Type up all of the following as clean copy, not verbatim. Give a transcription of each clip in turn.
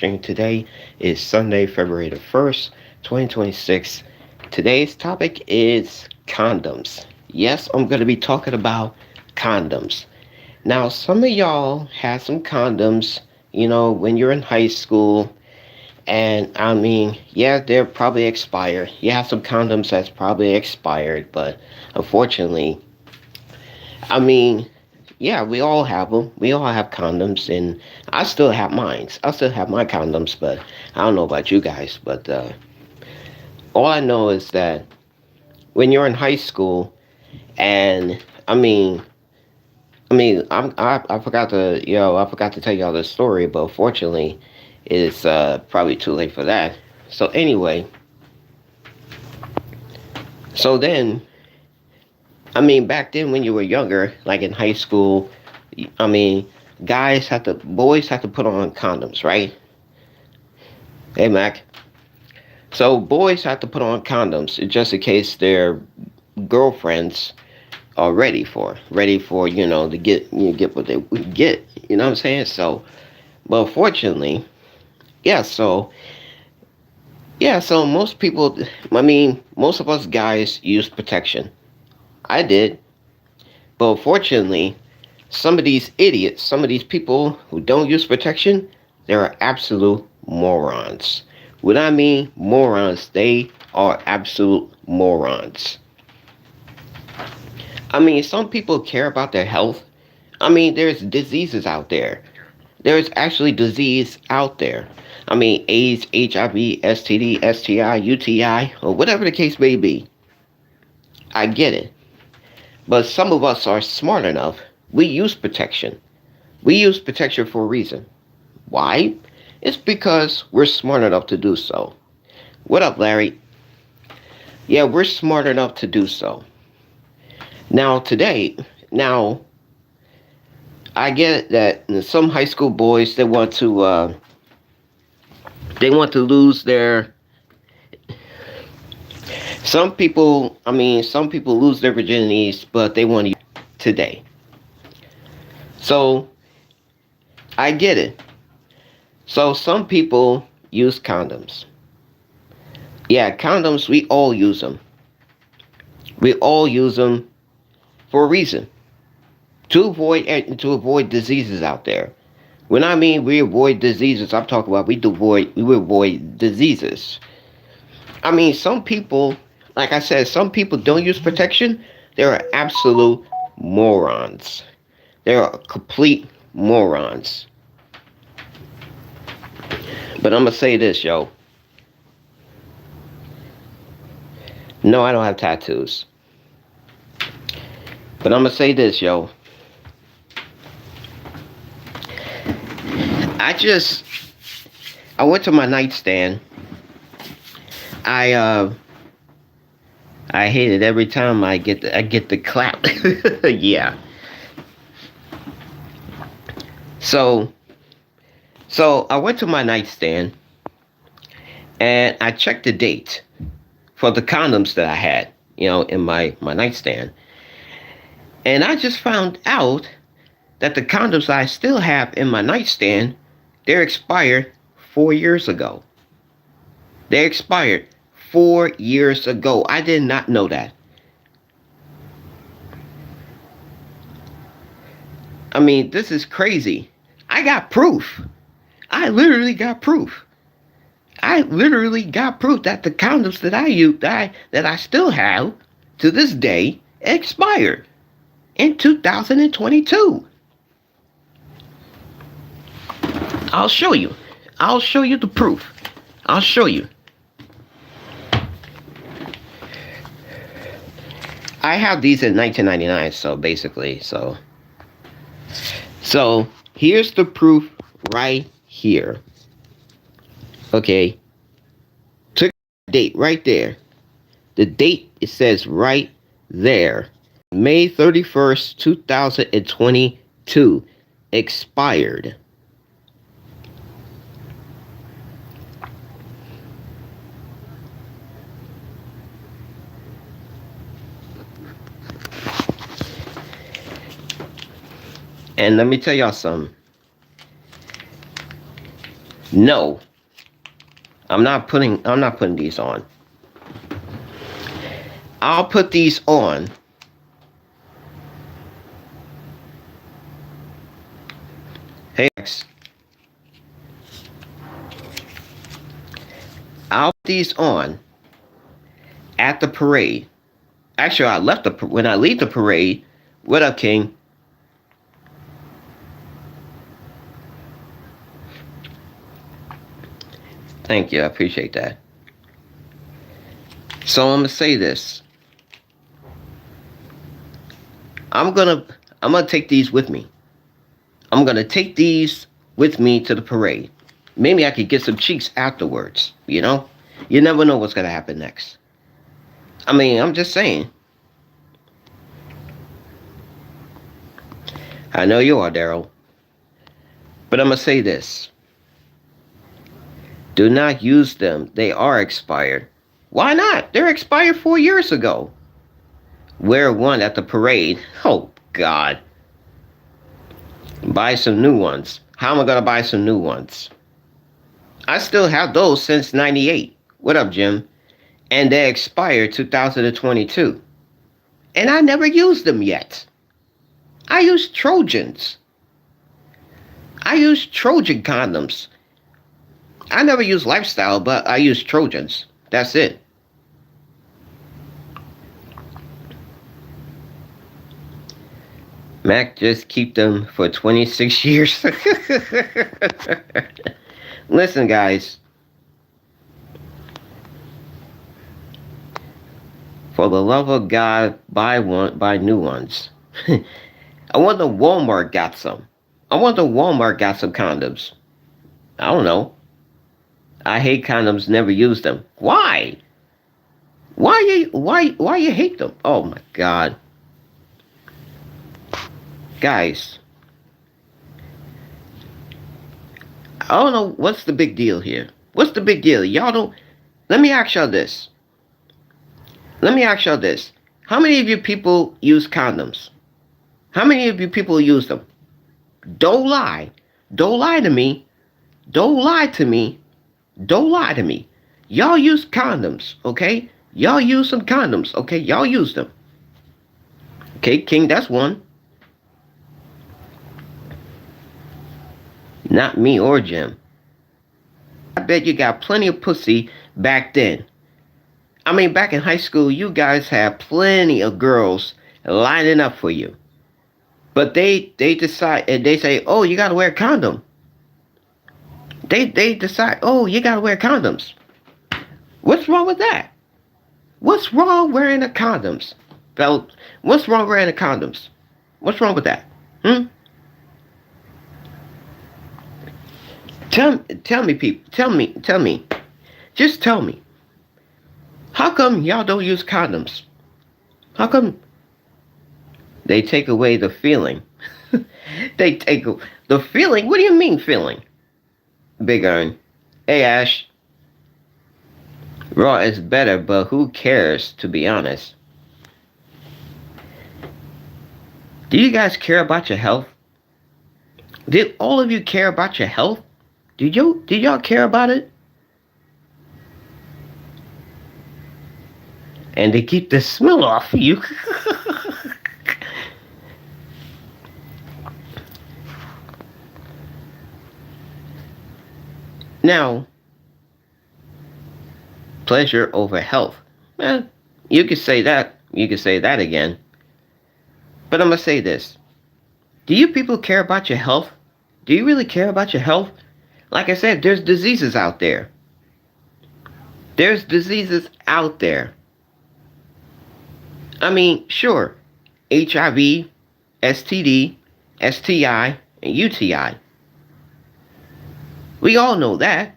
Today is Sunday, February the 1st, 2026. Today's topic is condoms. Yes, I'm going to be talking about condoms. Now, some of y'all had some condoms, when you're in high school. And yeah, they're probably expired. You have some condoms that's probably expired, but unfortunately, I mean, yeah, we all have them. We all have condoms, and I still have mine. I still have my condoms, but I don't know about you guys. But all I know is that when you're in high school, and I forgot to, I forgot to tell y'all this story, but fortunately, it's probably too late for that. So anyway, so then, back then when you were younger, like in high school, I mean, boys had to put on condoms, right? Hey, Mac. So boys have to put on condoms just in case their girlfriends are ready for to get what they would get. You know what I'm saying? So, but fortunately, yeah. So most people, most of us guys use protection. I did, but fortunately, some of these idiots, some of these people who don't use protection, they're absolute morons. When I mean morons, they are absolute morons. Some people care about their health. There's diseases out there. There's actually disease out there. AIDS, HIV, STD, STI, UTI, or whatever the case may be. I get it. But some of us are smart enough. We use protection. We use protection for a reason. Why? It's because we're smart enough to do so. What up, Larry? Yeah, we're smart enough to do so. Now, I get that some high school boys they want to lose their. Some people lose their virginities, but they want to today. So I get it. So some people use condoms. Yeah, condoms. We all use them. We all use them for a reason, to avoid diseases out there. When I mean we avoid diseases, I'm talking about we avoid diseases. Some people, like I said, some people don't use protection. They're absolute morons. They're complete morons. But I'm gonna say this, yo. No, I don't have tattoos. But I'm gonna say this, yo. I just I went to my nightstand. I I hate it every time I get the clap. Yeah. So so I went to my nightstand and I checked the date for the condoms that I had, in my nightstand. And I just found out that the condoms I still have in my nightstand, they're expired 4 years ago. They expired 4 years ago. I did not know that. This is crazy. I got proof. I literally got proof. I literally got proof that the condoms that I use, that I still have to this day, expired in 2022. I'll show you. I'll show you the proof. I'll show you. I have these in 1999, so basically, so here's the proof right here. Okay. Took the date right there. The date, it says right there. May 31st, 2022. Expired. And let me tell y'all something. No, I'm not putting these on. I'll put these on. Hey, I'll put these on at the parade. Actually, when I leave the parade. What up, King? Thank you. I appreciate that. So I'm gonna say this. I'm gonna I'm gonna take these with me. I'm gonna take these with me to the parade. Maybe I could get some cheeks afterwards. You never know what's gonna happen next. I mean, I'm just saying. I know you are, Daryl. But I'm gonna say this. Do not use them. They are expired. Why not? They're expired 4 years ago. Wear one at the parade. Oh God. Buy some new ones. How am I gonna buy some new ones? I still have those since '98. What up, Jim? And they expired 2022. And I never used them yet. I use Trojans. I use Trojan condoms. I never use Lifestyle, but I use Trojans. That's it. Mac just keep them for 26 years. Listen, guys. For the love of God, buy new ones. I wonder Walmart got some. I wonder Walmart got some condoms. I don't know. I hate condoms, never use them. Why? Why you hate them? Oh my God. Guys. I don't know what's the big deal here. What's the big deal? Y'all don't Let me ask y'all this. How many of you people use condoms? How many of you people use them? Don't lie. Don't lie to me. Don't lie to me. Don't lie to me. Y'all use condoms, okay? Y'all use some condoms, okay? Y'all use them. Okay, King, that's one. Not me or Jim. I bet you got plenty of pussy back then. I mean, back in high school, you guys had plenty of girls lining up for you. But they decide, and they say, oh, you gotta wear a condom. They decide, oh, you gotta wear condoms. What's wrong with that? What's wrong wearing the condoms? Fellas, what's wrong wearing the condoms? What's wrong with that? Tell me, people. Tell me. Just tell me. How come y'all don't use condoms? How come? They take away the feeling. They take the feeling? What do you mean feeling? Big Earn. Hey, Ash. Raw is better, but who cares, to be honest? Do you guys care about your health? Did all of you care about your health? Did y'all care about it? And they keep the smell off of you. Now, pleasure over health. You could say that. You could say that again. But I'm going to say this. Do you people care about your health? Do you really care about your health? Like I said, there's diseases out there. There's diseases out there. I mean, sure. HIV, STD, STI, and UTI. We all know that.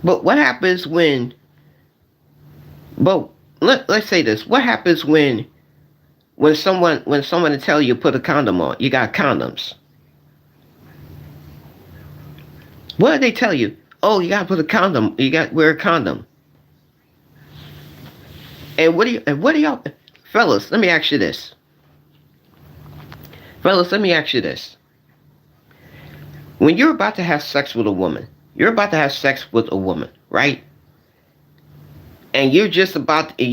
But what happens when... But let's say this. What happens when someone tell you put a condom on? You got condoms. What do they tell you? Oh, you gotta put a condom. You got to wear a condom. And what do y'all, fellas? Let me ask you this. When you're about to have sex with a woman, you're about to have sex with a woman, right? And you're just about to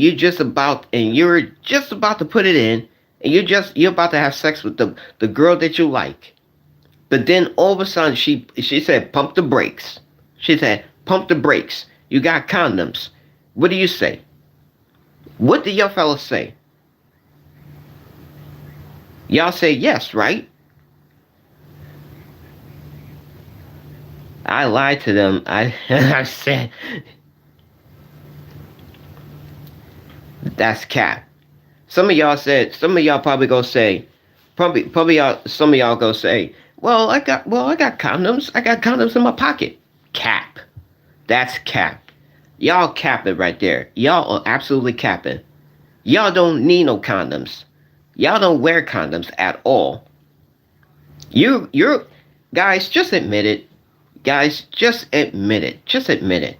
put it in, and you're about to have sex with the girl that you like. But then all of a sudden she said, pump the brakes. She said, pump the brakes. You got condoms. What do you say? What do your fellas say? Y'all say yes, right? I lied to them. I said that's cap. Some of y'all probably go say, probably y'all, some of y'all go say, well, I got condoms. I got condoms in my pocket. Cap. That's cap. Y'all capping right there. Y'all are absolutely capping. Y'all don't need no condoms. Y'all don't wear condoms at all. You're guys, just admit it. Guys, just admit it. Just admit it.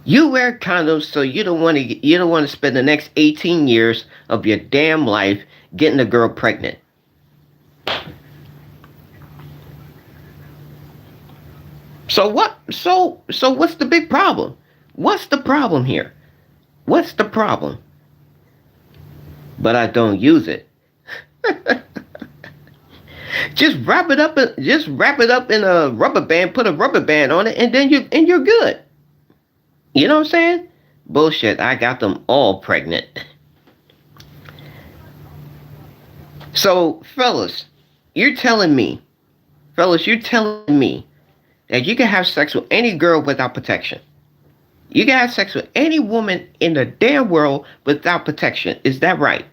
You wear condoms so you don't want to spend the next 18 years of your damn life getting a girl pregnant. So what? So what's the big problem? What's the problem here? What's the problem? But I don't use it. Just wrap it up in a rubber band, put a rubber band on it, and then you're good. You know what I'm saying? Bullshit. I got them all pregnant. So, you're telling me that you can have sex with any girl without protection. You can have sex with any woman in the damn world without protection. Is that right?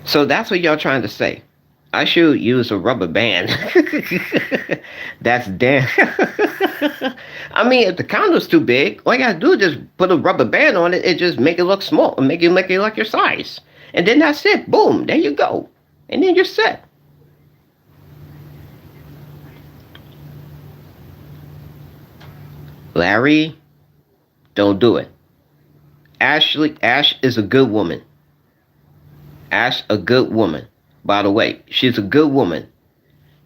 So that's what y'all trying to say. I should use a rubber band. That's damn. I mean, if the condom's too big, all you gotta do is just put a rubber band on it and just make it look small, make it like your size, and then that's it. Boom, there you go, and then you're set. Larry, don't do it. Ash is a good woman. Ash, a good woman. By the way, she's a good woman.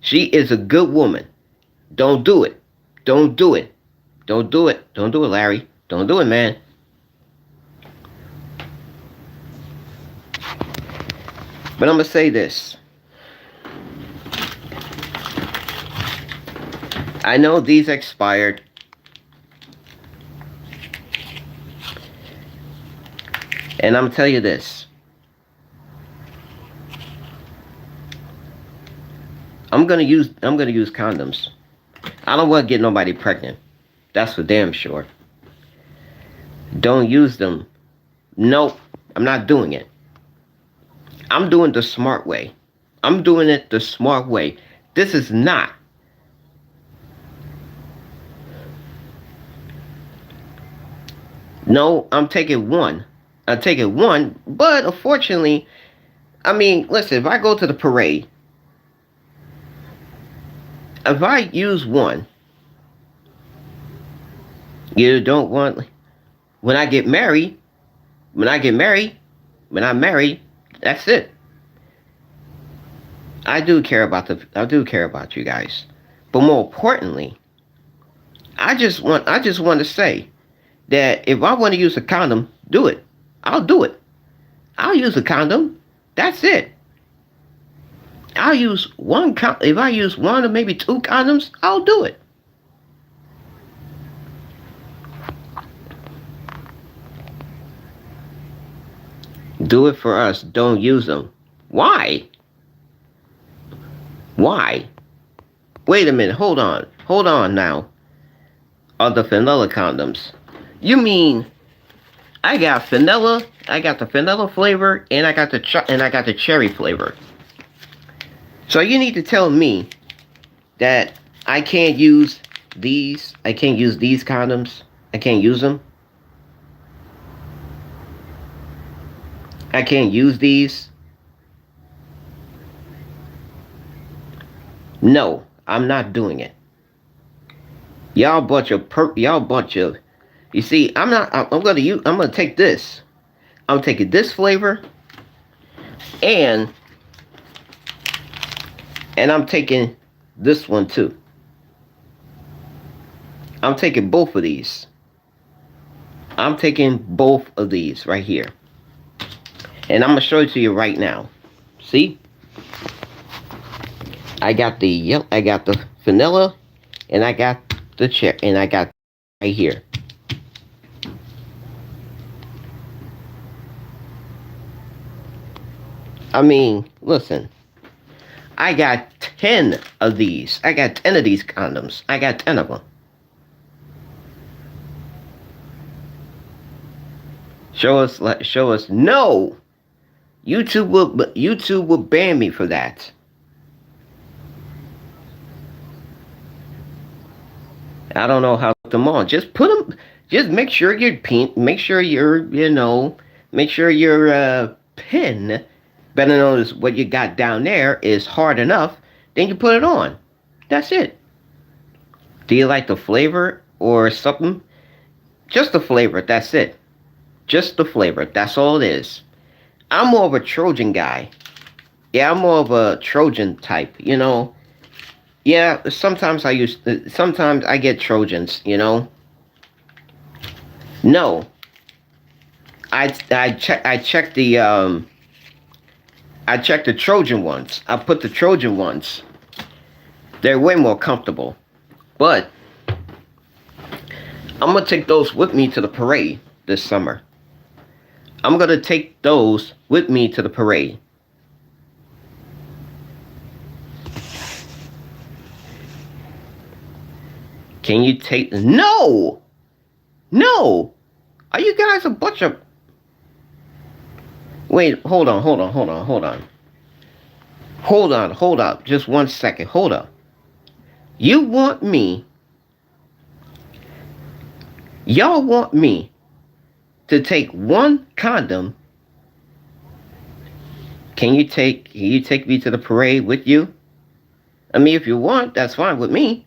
She is a good woman. Don't do it. Don't do it. Don't do it. Don't do it, Larry. Don't do it, man. But I'm going to say this. I know these expired. And I'm going to tell you this. I'm gonna use condoms. I don't want to get nobody pregnant. That's for damn sure. Don't use them. Nope, I'm not doing it. I'm doing the smart way. I'm doing it the smart way. This is not. No, I'm taking one. But unfortunately, I mean, listen, if I go to the parade, if I use one, you don't want, when I get married, when I'm married, that's it. I do care about you guys. But more importantly, I just want to say that if I want to use a condom, do it. I'll do it. I'll use a condom. That's it. I'll use if I use one or maybe two condoms, I'll do it. Do it for us. Don't use them. Why? Why? Wait a minute. Hold on. Hold on now. Are the vanilla condoms? You mean I got vanilla? I got the vanilla flavor, and I got the cherry flavor. So you need to tell me that I can't use these. I can't use these condoms. I can't use them. I can't use these. No, I'm not doing it. Y'all bunch of. You see, I'm gonna take this. I'm taking this flavor, and I'm taking this one too. I'm taking both of these. I'm taking both of these right here. And I'm gonna show it to you right now. See? I got the vanilla, and I got the cherry, and I got right here. I mean, listen. I got 10 of these. I got 10 of these condoms. I got 10 of them. Show us. No! YouTube will ban me for that. I don't know how to put them on. Just put them. Just make sure your make sure make sure your pin, better known as what you got down there, is hard enough. Then you put it on. That's it. Do you like the flavor or something? Just the flavor. That's it. Just the flavor. That's all it is. I'm more of a Trojan guy. Yeah, I'm more of a Trojan type. Yeah, sometimes I get Trojans, No. I check the Trojan ones. I put the Trojan ones. They're way more comfortable. But I'm gonna take those with me to the parade this summer. I'm gonna take those with me to the parade. Can you take... No! No! Are you guys a bunch of... Wait, hold on. Hold up. Just 1 second. Hold up. You want me... Y'all want me to take one condom? Can you take me to the parade with you? I mean, if you want, that's fine with me.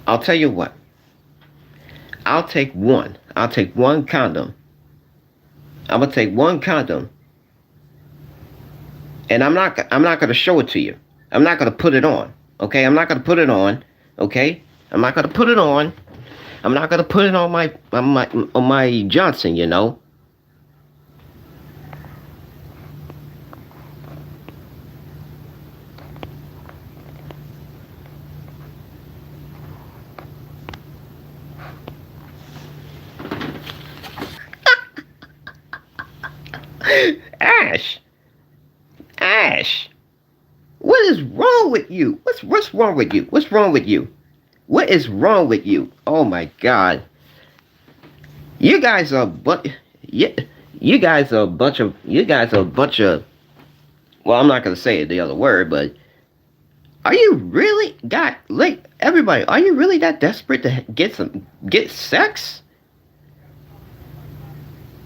I'll tell you what. I'll take one. I'll take one condom. I'm gonna take one condom, and I'm not gonna show it to you. I'm not gonna put it on. Okay, I'm not gonna put it on. Okay, I'm not gonna put it on. I'm not gonna put it on my Johnson. Ash, Ash, what is wrong with you? What's wrong with you? What's wrong with you? What is wrong with you? Oh my God! You guys are you guys are a bunch of Well, I'm not gonna say the other word, but are you really everybody? Are you really that desperate to get sex?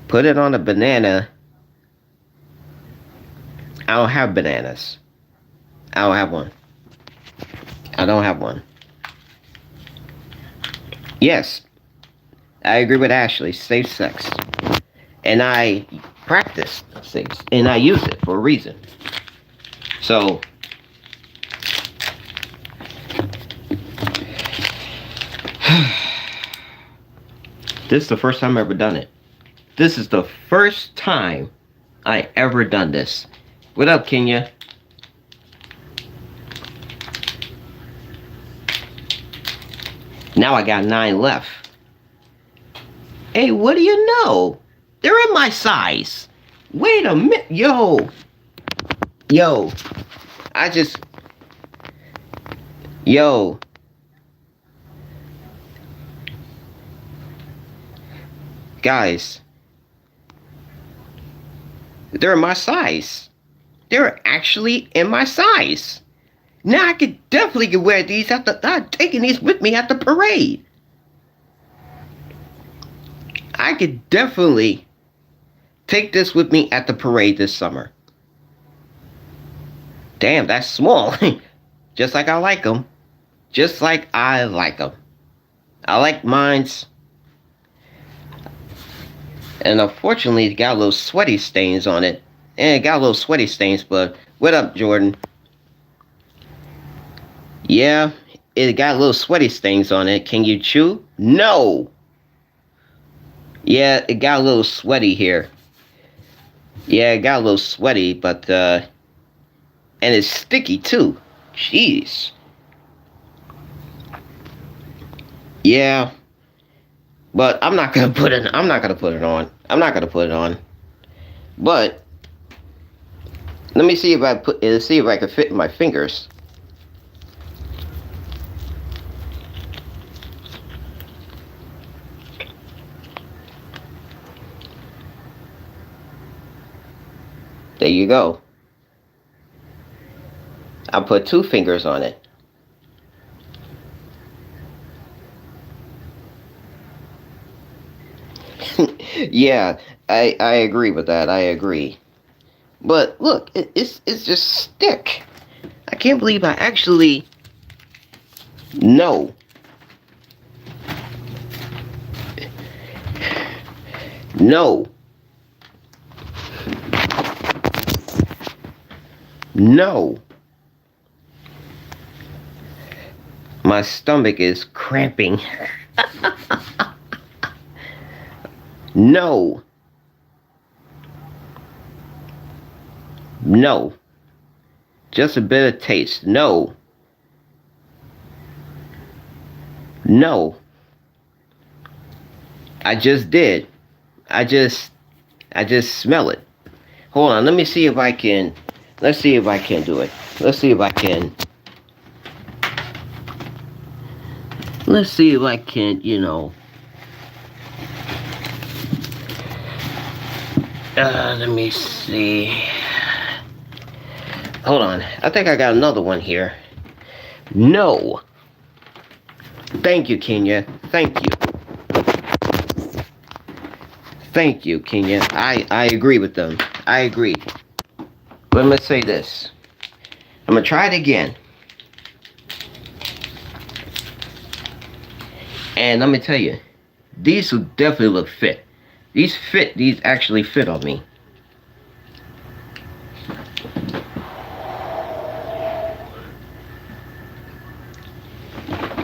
Put it on a banana. I don't have bananas. I don't have one. I don't have one. Yes, I agree with Ashley. Safe sex. And I practice sex. And I use it for a reason. So, this is the first time I've ever done it. This is the first time I ever done this. What up, Kenya? Now I got 9 left. Hey, what do you know? They're in my size. Wait a minute. Yo. Yo. Guys. They're my size. They're actually in my size. Now I could definitely wear these I'm taking these with me at the parade. I could definitely take this with me at the parade this summer. Damn, that's small. Just like I like them. Just like I like them. I like mines. And unfortunately, it got a little sweaty stains on it. And it got a little sweaty stains, but what up, Jordan? Yeah, it got a little sweaty stains on it. Can you chew? No! Yeah, it got a little sweaty here. Yeah, it got a little sweaty, but, and it's sticky too. Jeez. Yeah, but I'm not gonna put it. I'm not gonna put it on. I'm not gonna put it on. But let me see if I put. See if I can fit my fingers. There you go. I put 2 fingers on it. Yeah, I agree with that. I agree. But look, it's just stick. I can't believe I actually no. No. No. My stomach is cramping. No. No. Just a bit of taste. No. No. I just did. I just smell it. Hold on, let me see if I can. Let's see if I can do it. Let's see if I can. Let's see if I can, let me see. Hold on. I think I got another one here. No. Thank you, Kenya. Thank you. Thank you, Kenya. I agree with them. I agree. But let's say this. I'm going to try it again. And let me tell you, these will definitely look fit. These actually fit on me.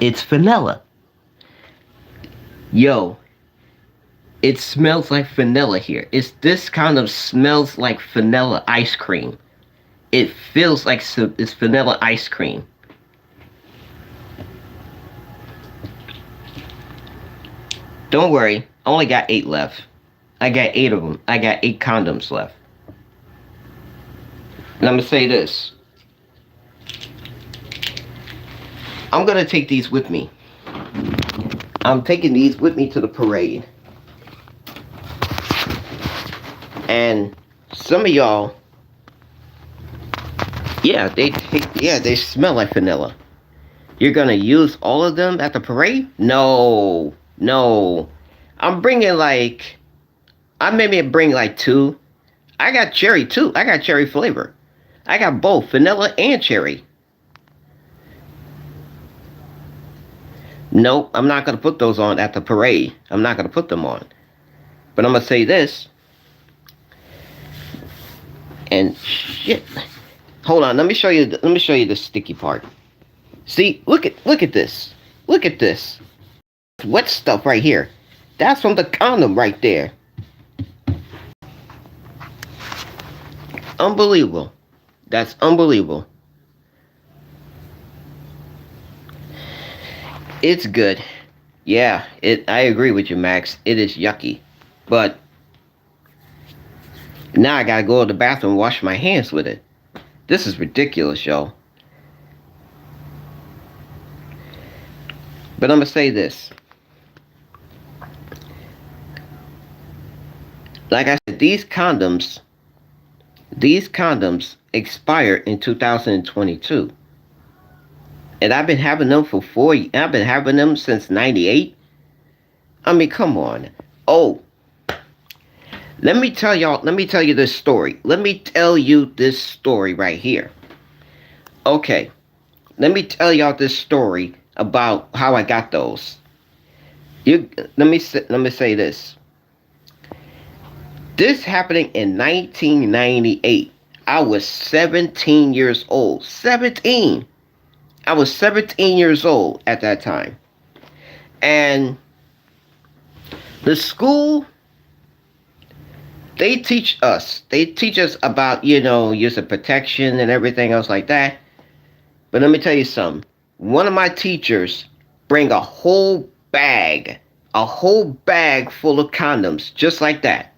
It's vanilla. Yo, it smells like vanilla here. This kind of smells like vanilla ice cream. It feels like it's vanilla ice cream. Don't worry, I only got 8 left. I got 8 of them. I got 8 condoms left. And I'm gonna say this. I'm gonna take these with me. I'm taking these with me to the parade. And some of y'all, yeah, they smell like vanilla. You're gonna use all of them at the parade? No. I'm bringing I maybe bring 2. I got cherry too. I got cherry flavor. I got both vanilla and cherry. Nope, I'm not gonna put those on at the parade. I'm not gonna put them on. But I'm gonna say this. And shit. Hold on, let me show you the sticky part. See, look at this. Look at this. Wet stuff right here. That's from the condom right there. Unbelievable. That's unbelievable. It's good. Yeah, I agree with you, Max. It is yucky. But now I gotta go to the bathroom and wash my hands with it. This is ridiculous, y'all. But I'm gonna say this. Like I said, these condoms expire in 2022. And I've been having them for 4 years. I've been having them since 98. I mean, come on. Oh, let me tell you this story. Let me tell you this story right here. Okay, let me tell y'all this story about how I got those. You let me say this. This happening in 1998. I was 17 years old. 17. I was 17 years old at that time. And the school, they teach us about, use of protection and everything else like that. But let me tell you something. One of my teachers bring a whole bag full of condoms, just like that.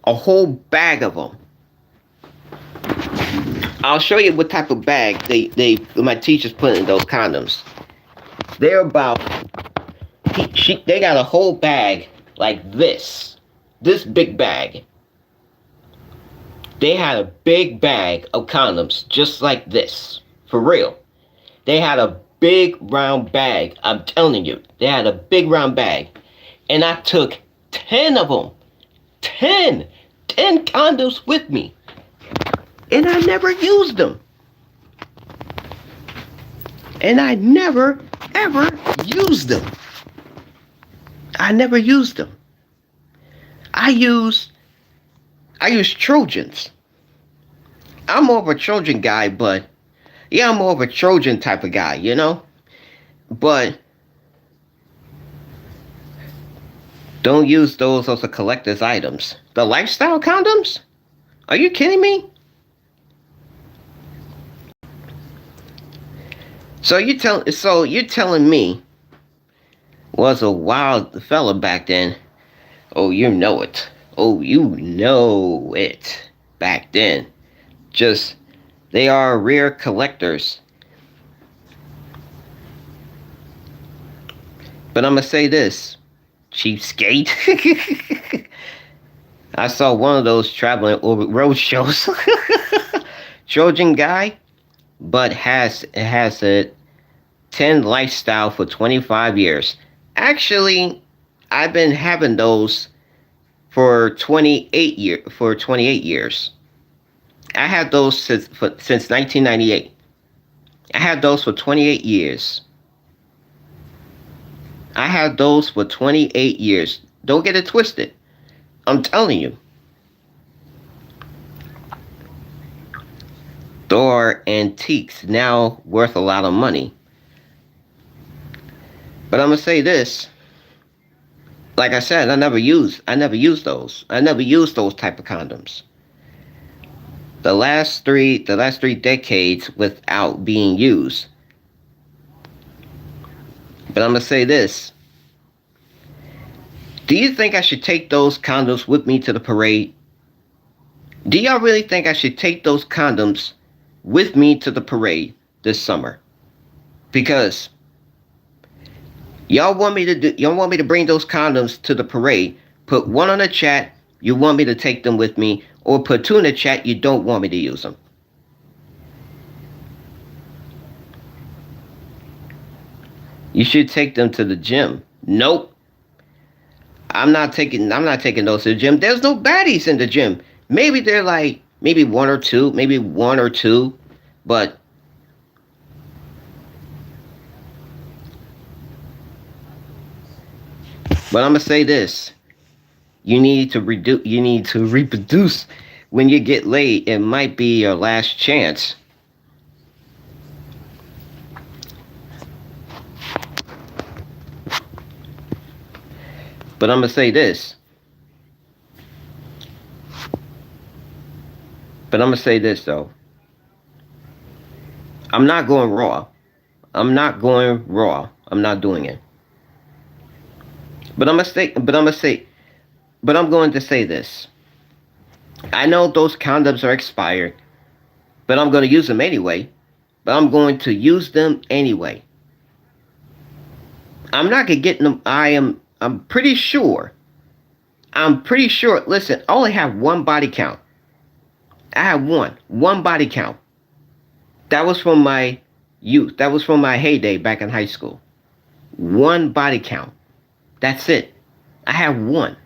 A whole bag of them. I'll show you what type of bag my teachers put in those condoms. They're about they got a whole bag like this big bag. They had a big bag of condoms just like this, for real. They had a big round bag. I'm telling you, they had a big round bag, and I took 10 of them, 10 condoms with me. And I never used them. And I never, ever used them. I never used them. I use Trojans. I'm more of a Trojan guy, but yeah, I'm more of a Trojan type of guy, But don't use those as a collector's items. The lifestyle condoms? Are you kidding me? So you're telling me was a wild fella back then. Oh, you know it. Oh, you know it. Back then. Just they are rare collectors. But I'm gonna say this. Cheapskate. I saw one of those traveling over road shows. Trojan guy, but has a 10 lifestyle for 25 years. Actually, I've been having those for 28 years. I had those since 1998. I had those for 28 years. I had those for 28 years. Don't get it twisted. I'm telling you. They are antiques, now worth a lot of money. But I'm gonna say this. Like I said, I never used those. I never used those type of condoms. The last three decades without being used. But I'm gonna say this. Do you think I should take those condoms with me to the parade? Do y'all really think I should take those condoms with me to the parade this summer? Because y'all want me to bring those condoms to the parade. Put one on the chat, you want me to take them with me, or put two in the chat, you don't want me to use them. You should take them to the gym. Nope. I'm not taking those to the gym. There's no baddies in the gym. Maybe they're like maybe one or two, but I'm gonna say this. You need to reproduce when you get laid. It might be your last chance. But I'm gonna say this. Though. I'm not going raw. I'm not doing it. But I'm going to say this. I know those condoms are expired, but I'm going to use them anyway. I'm not gonna get them. I'm pretty sure. Listen, I only have one body count. I have one body count. That was from my youth. That was from my heyday back in high school. One body count. That's it. I have one.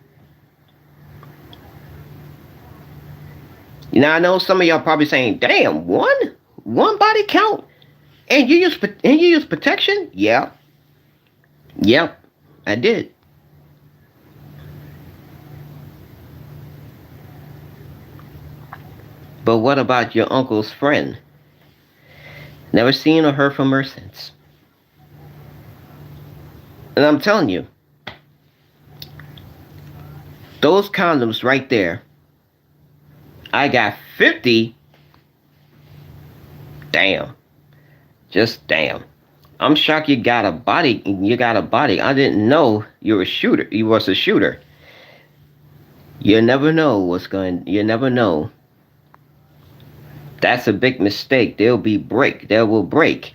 I know some of y'all probably saying, damn, one? one body count, and you use protection? Yeah, yep, I did. But what about your uncle's friend? Never seen or heard from her since. And I'm telling you, those condoms right there, I got 50. Damn. Just damn. I'm shocked you got a body. You got a body. I didn't know you were a shooter. You was a shooter. You never know what's going. You never know. That's a big mistake. There'll be break. There will break.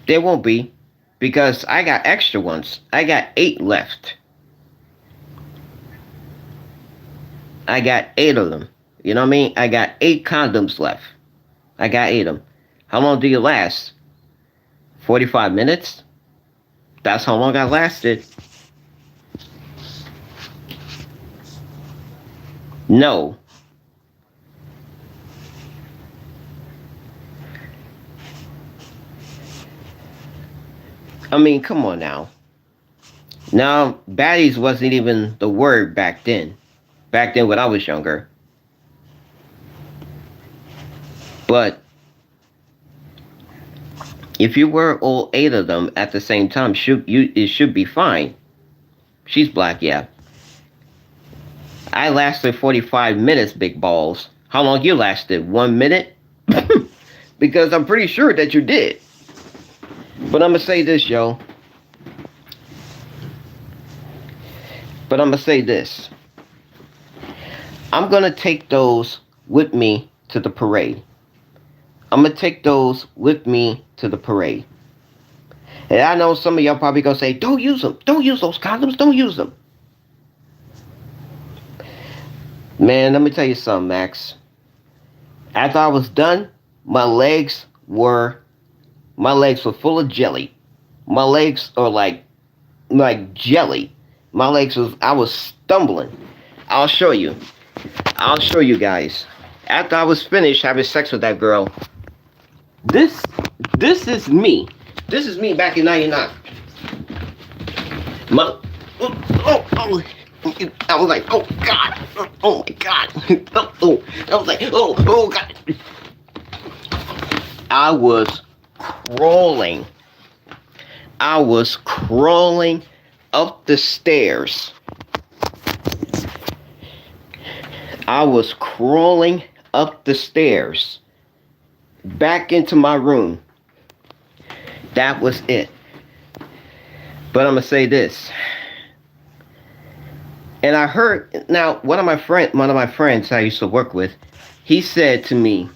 There won't be, because I got extra ones. I got 8 left. I got 8 of them. You know what I mean? I got 8 condoms left. I got 8 of them. How long do you last? 45 minutes? That's how long I lasted. No. I mean, come on now. Now, baddies wasn't even the word back then. Back then when I was younger. But if you were all 8 of them at the same time, it should be fine. She's black, yeah. I lasted 45 minutes, big balls. How long you lasted? 1 minute? Because I'm pretty sure that you did. But I'm going to say this, yo. But I'm going to say this. I'm going to take those with me to the parade. I'm going to take those with me to the parade. And I know some of y'all probably going to say, don't use them. Don't use those condoms. Don't use them. Man, let me tell you something, Max. After I was done, my legs were full of jelly. My legs are like jelly. I was stumbling. I'll show you. I'll show you guys. After I was finished having sex with that girl, this is me. This is me back in 99. I was like, oh God, oh my God, I was like, oh God. I was crawling. I was crawling up the stairs. I was crawling up the stairs back into my room. That was it. But I'm gonna say this. And I heard, now one of my friends I used to work with, he said to me,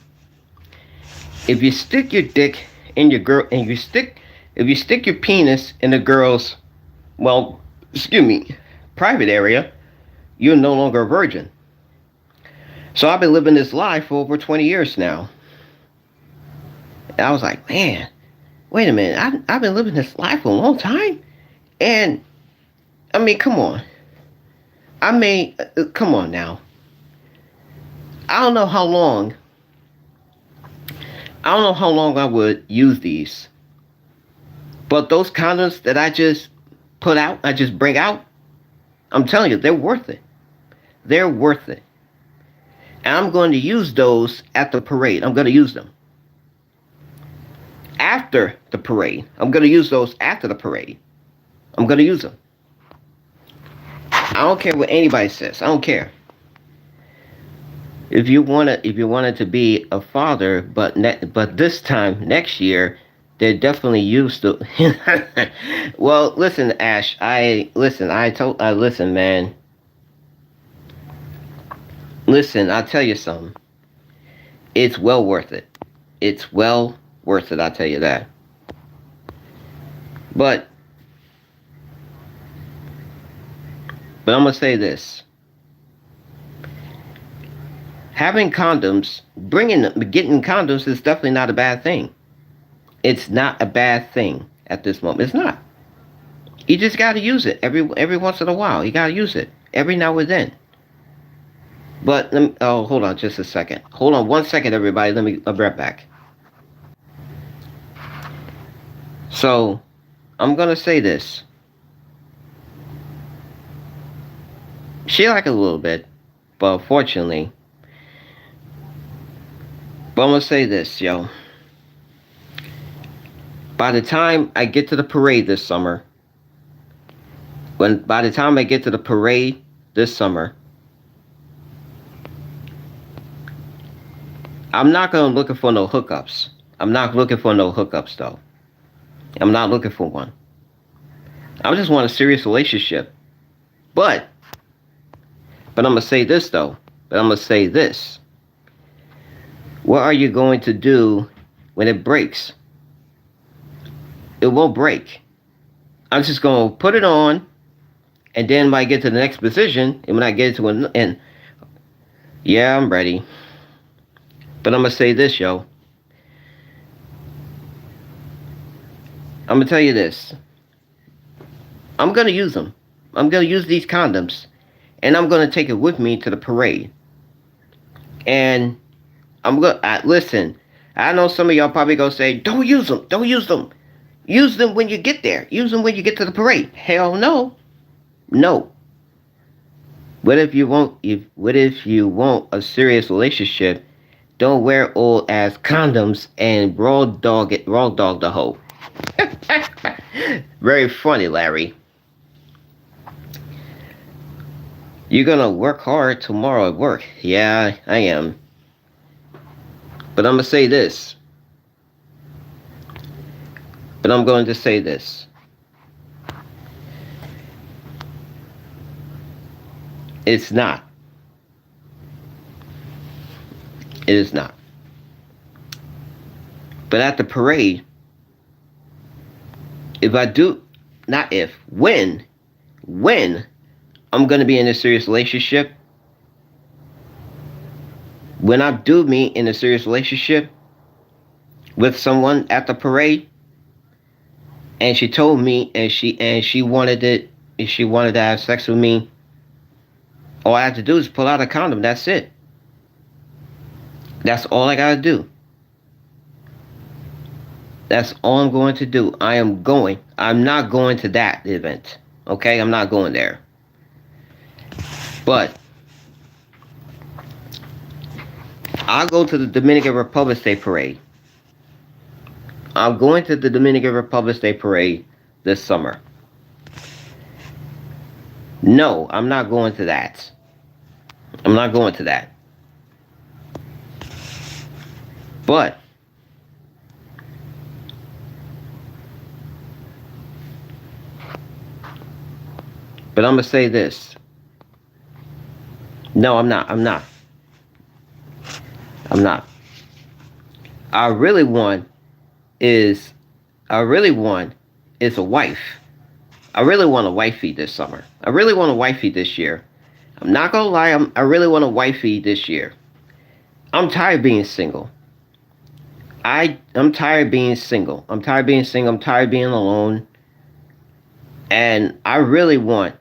if you stick your dick in your girl, and if you stick your penis in the girl's, private area, you're no longer a virgin. So I've been living this life for over 20 years now. And I was like, man, wait a minute, I've been living this life for a long time? And, I mean, come on. Come on now. I don't know how long I would use these. But those condoms that I just bring out, I'm telling you, they're worth it. They're worth it. And I'm going to use those at the parade. I'm going to use them. After the parade. I'm going to use those after the parade. I'm going to use them. I don't care what anybody says. I don't care. If you wanted to be a father, but this time next year, they're definitely used to. Well, listen, Ash. Listen, man. Listen, I'll tell you something. It's well worth it. It's well worth it. I'll tell you that. But I'm gonna say this. Having condoms, getting condoms is definitely not a bad thing. It's not a bad thing at this moment. It's not. You just gotta use it every once in a while. You gotta use it every now and then. But hold on just a second. Hold on 1 second, everybody. I'll be right back. So I'm gonna say this. She like it a little bit, but unfortunately, but I'm gonna say this, yo. By the time I get to the parade this summer, by the time I get to the parade this summer, I'm not gonna looking for no hookups. I'm not looking for no hookups though. I'm not looking for one. I just want a serious relationship. But I'm gonna say this though. But I'm gonna say this. What are you going to do when it breaks? It won't break. I'm just gonna put it on, and then when I get to the next position, and when I get to and yeah, I'm ready. But I'm gonna say this, yo. I'm gonna tell you this. I'm gonna use them. I'm gonna use these condoms, and I'm gonna take it with me to the parade. And I'm gonna listen. I know some of y'all probably gonna say, "Don't use them. Don't use them. Use them when you get there. Use them when you get to the parade." Hell no, no. What if you want a serious relationship? Don't wear old ass condoms and raw dog the hoe. Very funny, Larry. You're gonna work hard tomorrow at work. Yeah, I am. But I'm gonna say this. But I'm going to say this. It's not. It is not. But at the parade, if I do, not if, when I'm going to be in a serious relationship, when I do meet in a serious relationship with someone at the parade, and she told me, and she wanted it, and she wanted to have sex with me, all I have to do is pull out a condom. That's it. That's all I gotta do. That's all I'm going to do. I'm not going to that event. Okay? I'm not going there. But I'll go to the Dominican Republic Day Parade. I'm going to the Dominican Republic Day Parade this summer. No, I'm not going to that. I'm not going to that. But I'm going to say this. No, I'm not. I'm not. I'm not. I really want is a wife. I really want a wifey this summer. I really want a wifey this year. I'm not gonna lie, I really want a wifey this year. I'm tired of being single. I'm tired of being single. I'm tired of being single. I'm tired of being alone. And I really want.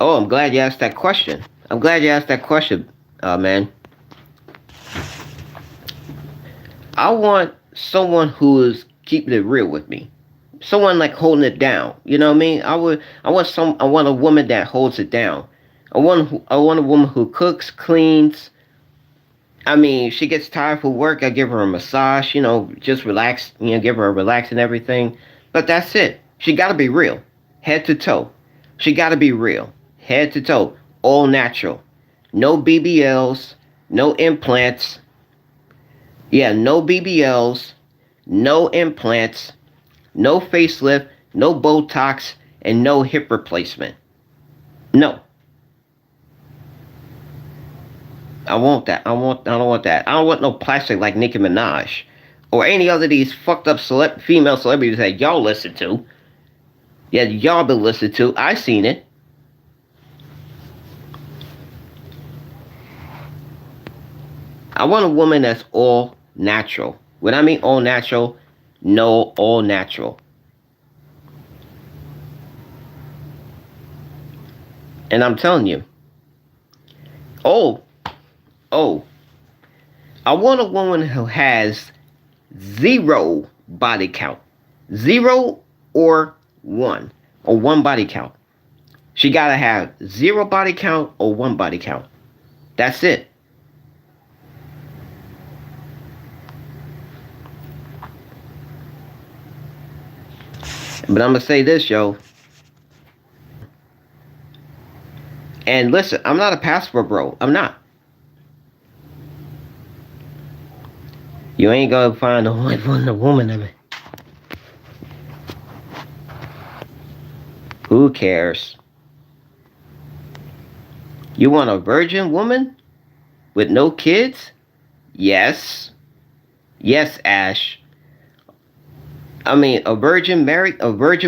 Oh, I'm glad you asked that question. Man. I want someone who is keeping it real with me. Someone like holding it down. You know what I mean? I want a woman that holds it down. I want a woman who cooks, cleans. I mean, if she gets tired from work, I give her a massage, just relax, give her a relax and everything. But that's it. She gotta be real. Head to toe. She gotta be real. Head to toe. All natural. No BBLs, no implants. Yeah, no BBLs, no implants, no facelift, no Botox, and no hip replacement. No. I want that. I don't want that. I don't want no plastic like Nicki Minaj. Or any other of these fucked up female celebrities that y'all listen to. Yeah, y'all been listening to. I seen it. I want a woman that's all natural. When I mean all natural, no, all natural. And I'm telling you. Oh. I want a woman who has zero body count. Zero or one. Or one body count. She gotta have zero body count or one body count. That's it. But I'm gonna say this, yo. And listen, I'm not a passport bro. I'm not. You ain't gonna find a woman of it. Who cares? You want a virgin woman with no kids? Yes. Yes, Ash. I mean, a virgin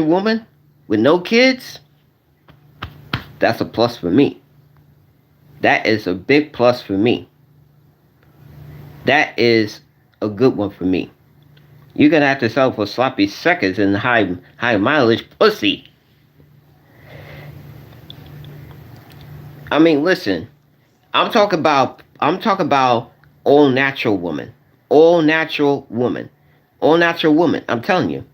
woman with no kids? That's a plus for me. That is a big plus for me. That is a good one for me. You're gonna have to sell for sloppy seconds and high mileage pussy. I mean, listen. I'm talking about all natural woman. All natural woman. All natural woman. I'm telling you.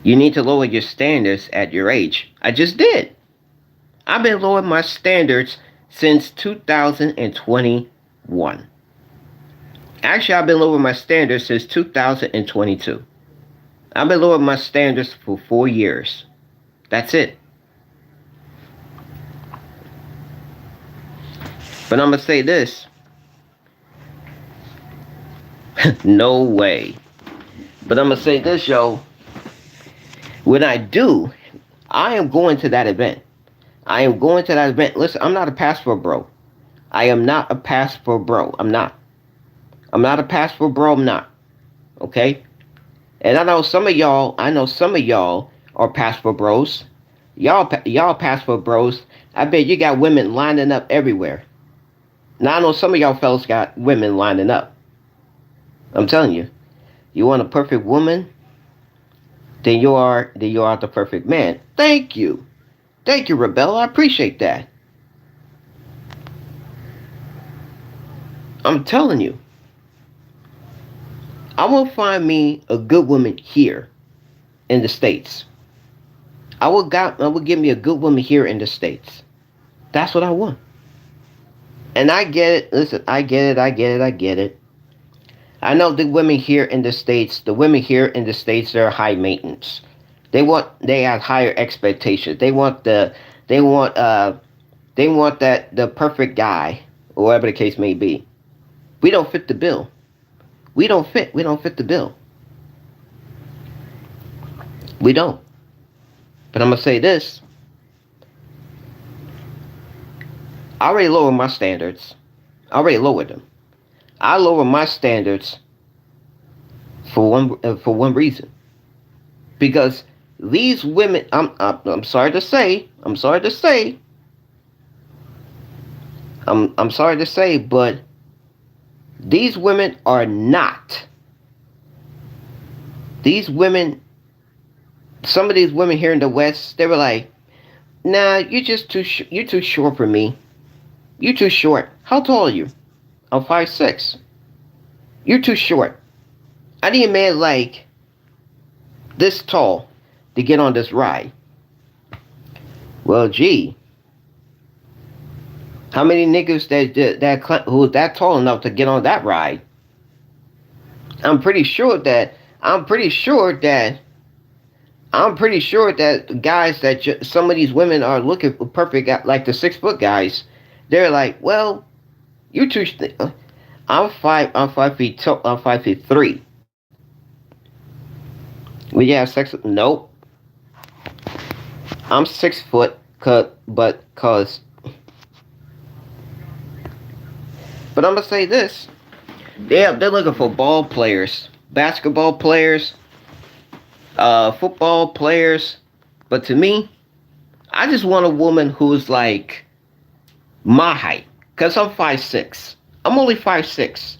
You need to lower your standards at your age. I just did. I've been lowering my standards since 2021. Actually, I've been lowering my standards since 2022. I've been lowering my standards for 4 years. That's it. But I'm going to say this. No way. But I'm going to say this, yo. When I do, I am going to that event. I am going to that event. Listen, I'm not a passport bro. I am not a passport bro. I'm not. I'm not a passport bro. I'm not. Okay? And I know some of y'all are passport bros. Y'all passport bros. I bet you got women lining up everywhere. Now I know some of y'all fellas got women lining up. I'm telling you. You want a perfect woman? Then you are the perfect man. Thank you. Thank you, Rebel. I appreciate that. I'm telling you. I will find me a good woman here in the States. I will give me a good woman here in the States. That's what I want. And I get it. Listen, I get it. I know the women here in the States, they're high maintenance. They have higher expectations. They want the perfect guy, or whatever the case may be. We don't fit the bill. We don't fit the bill. We don't. But I'm going to say this. I already lowered my standards. I already lowered them. I lower my standards for one reason. Because these women, I'm sorry to say, but these women are not. Some of these women here in the West, they were like, nah, you're too short for me. You're too short. How tall are you? I'm 5'6". You're too short. I need a man like this tall to get on this ride. Well, gee. How many niggas who is that tall enough to get on that ride? I'm pretty sure that guys some of these women are looking for perfect, like the 6 foot guys. They're like, well, you too. I'm 5 feet tall. I'm 5'3". Will you have sex? Nope. I'm 6 foot. But I'm gonna say this. They're looking for ball players, basketball players, football players. But to me, I just want a woman who's like my height. Cause I'm 5'6". I'm only 5'6".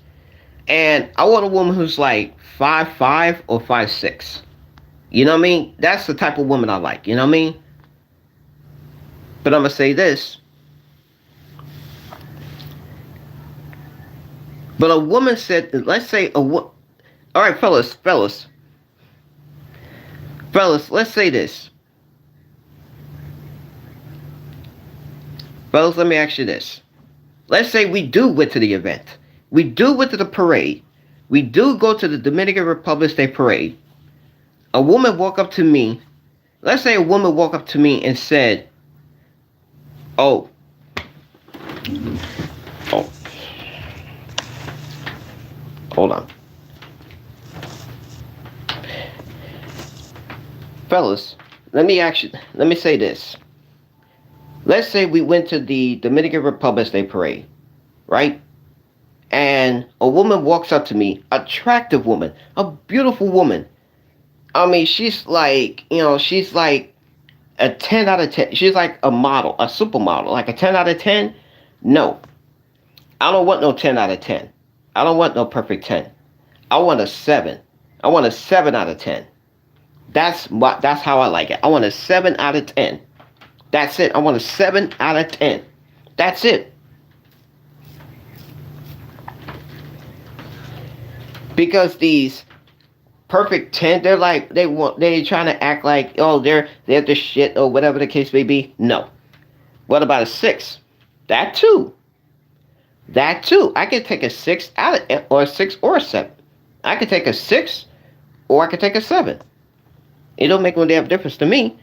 And I want a woman who's like 5'5" or 5'6". You know what I mean? That's the type of woman I like. You know what I mean? But I'm gonna say this. But a woman said, let's say All right, fellas, let's say this. Fellas, let me ask you this. Let's say we do went to the event. We do went to the parade. We do go to the Dominican Republic Day Parade. A woman walk up to me. Let's say a woman walk up to me and said, "Oh, oh, hold on, fellas. Let me say this. Let's say we went to the Dominican Republic Day Parade, right? And a woman walks up to me, attractive woman, a beautiful woman. I mean, she's like, she's like a 10 out of 10. She's like a model, a supermodel, like a 10 out of 10. No, I don't want no 10 out of 10. I don't want no perfect 10. I want a 7. I want a 7 out of 10. That's how I like it. I want a 7 out of 10. That's it. I want a 7 out of 10. That's it. Because these perfect 10, they trying to act like, oh, they're the shit or whatever the case may be. No. What about a 6? That too. That too. I can take a 6 out of, or a 6 or a 7. I can take a 6 or I can take a 7. It don't make no damn difference to me.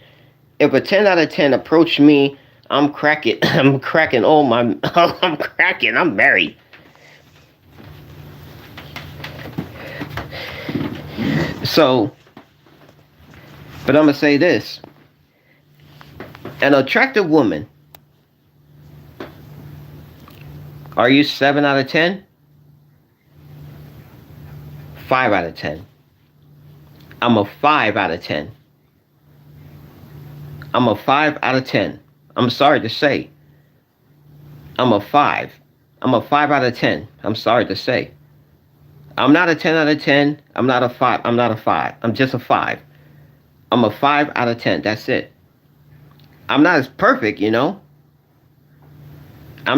If a 10 out of 10 approach me, I'm cracking. I'm cracking all my. I'm cracking. I'm married. So, but I'm gonna say this: an attractive woman. Are you 7 out of 10? 5 out of 10. I'm a 5 out of 10. I'm a 5 out of 10. I'm sorry to say. I'm a 5. I'm a 5 out of 10. I'm sorry to say. I'm not a 10 out of 10. I'm not a 5. I'm not a 5. I'm just a 5. I'm a 5 out of 10. That's it. I'm not as perfect, I'm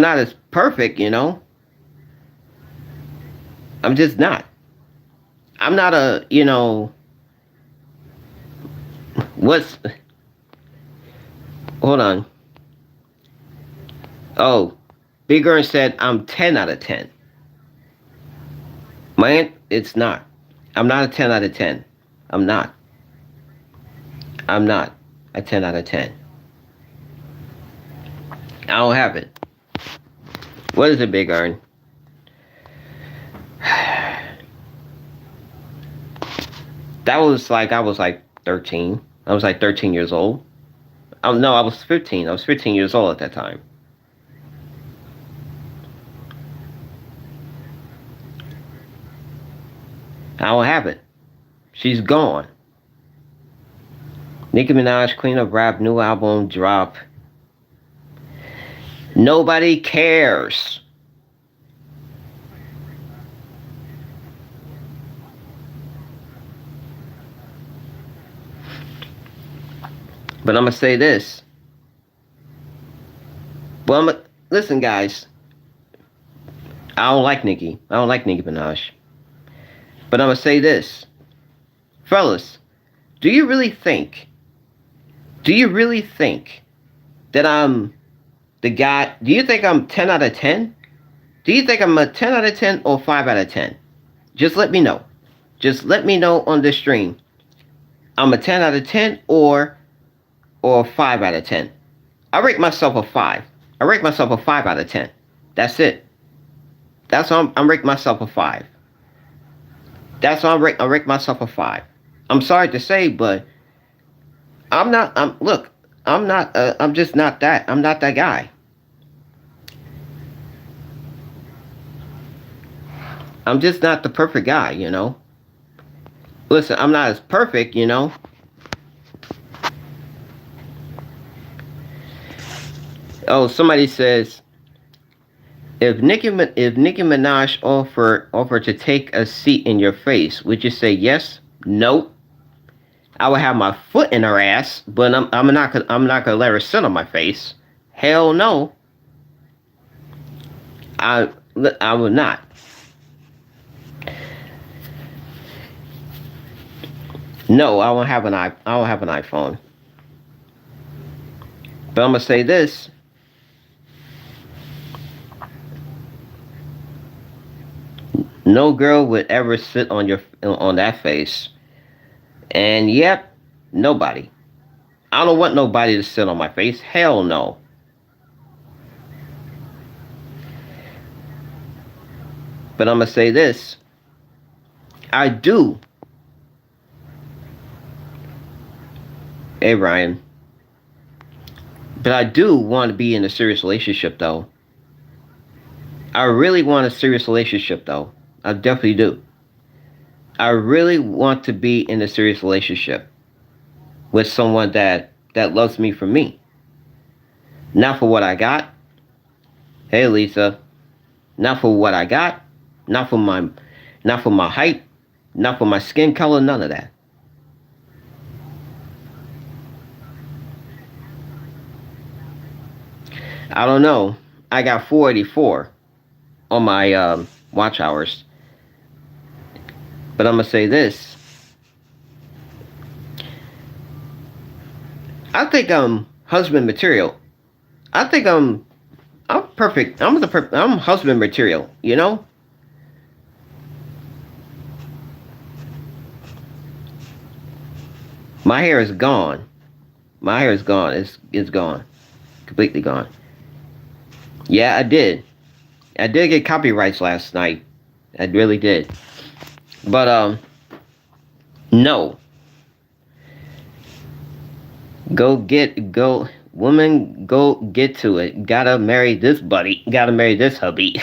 not as perfect, I'm just not. I'm not a, hold on. Oh, Big Earn said I'm 10 out of 10. Man, it's not. I'm not a 10 out of 10. I'm not. I'm not a 10 out of 10. I don't have it. What is it, Big Earn? That was like, I was like 13. I was like 13 years old. Oh, no, I was 15. I was 15 years old at that time. I don't have it. She's gone. Nicki Minaj, Queen of Rap, new album drop. Nobody cares. But I'm going to say this. Well, listen, guys. I don't like Nicki. I don't like Nicki Minaj. But I'm going to say this. Fellas, do you really think that I'm the guy? Do you think I'm 10 out of 10? Do you think I'm a 10 out of 10 or 5 out of 10? Just let me know. Just let me know on this stream. I'm a 10 out of 10 or 5 out of 10. I rate myself a 5. I rate myself a 5 out of 10. That's it. That's why I'm rating myself a 5. That's why I rate myself a 5. I'm sorry to say, but I'm just not that. I'm not that guy. I'm just not the perfect guy, Listen, I'm not as perfect, Oh, somebody says, if Nicki Minaj offered to take a seat in your face, would you say yes? Nope. I would have my foot in her ass, but I'm not gonna let her sit on my face. Hell no. I would not. No, I don't have an iPhone. But I'm gonna say this: no girl would ever sit on that face. And yep, nobody. I don't want nobody to sit on my face. Hell no. But I'm gonna say this: I do. Hey Ryan. But I do want to be in a serious relationship though. I really want a serious relationship though. I definitely do. I really want to be in a serious relationship with someone that loves me for me. Not for what I got. Hey Lisa. Not for what I got. Not for my height. Not for my skin color. None of that. I don't know. I got 484 on my watch hours. But I'm gonna say this. I think I'm husband material. I think I'm perfect. I'm husband material, you know? My hair is gone. My hair is gone. It's gone. Completely gone. Yeah, I did. I did get copyrights last night. I really did. But no. Go woman, go get to it. Gotta marry this buddy. Gotta marry this hubby.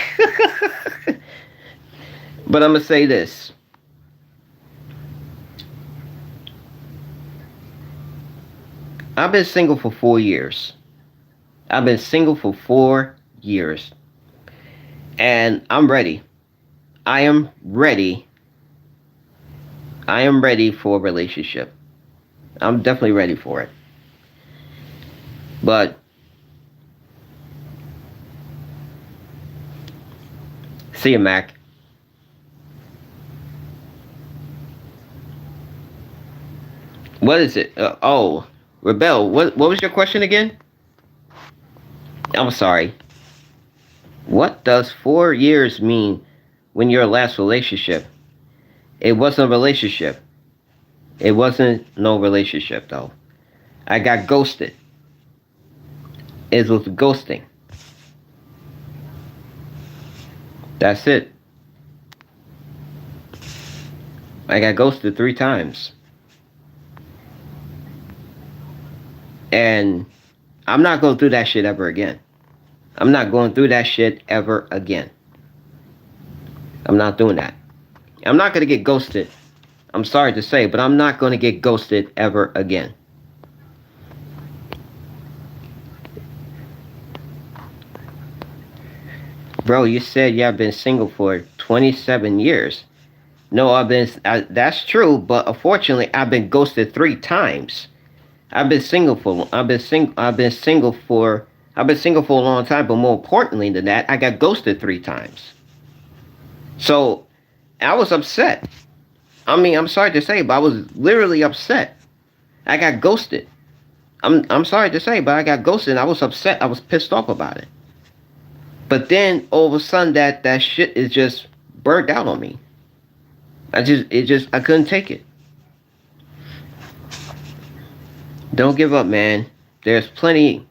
But I'm gonna say this. I've been single for 4 years. I've been single for 4 years. And I'm ready. I am ready. I am ready for a relationship. I'm definitely ready for it. But see you, Mac. What is it? Oh, Rebel. What was your question again? I'm sorry. What does 4 years mean when your last relationship? It wasn't a relationship. It wasn't no relationship though. I got ghosted. It was ghosting. That's it. I got ghosted 3 times. And I'm not going through that shit ever again. I'm not going through that shit ever again. I'm not doing that. I'm not going to get ghosted. I'm sorry to say, but I'm not going to get ghosted ever again. Bro, you said you have been single for 27 years. No, that's true, but unfortunately, I've been ghosted 3 times. I've been single for a long time, but more importantly than that, I got ghosted 3 times. So I was upset. I mean, I'm sorry to say, but I was literally upset. I got ghosted. I'm sorry to say, but I got ghosted and I was upset. I was pissed off about it. But then all of a sudden that shit is just burnt out on me. I couldn't take it. Don't give up, man. There's plenty.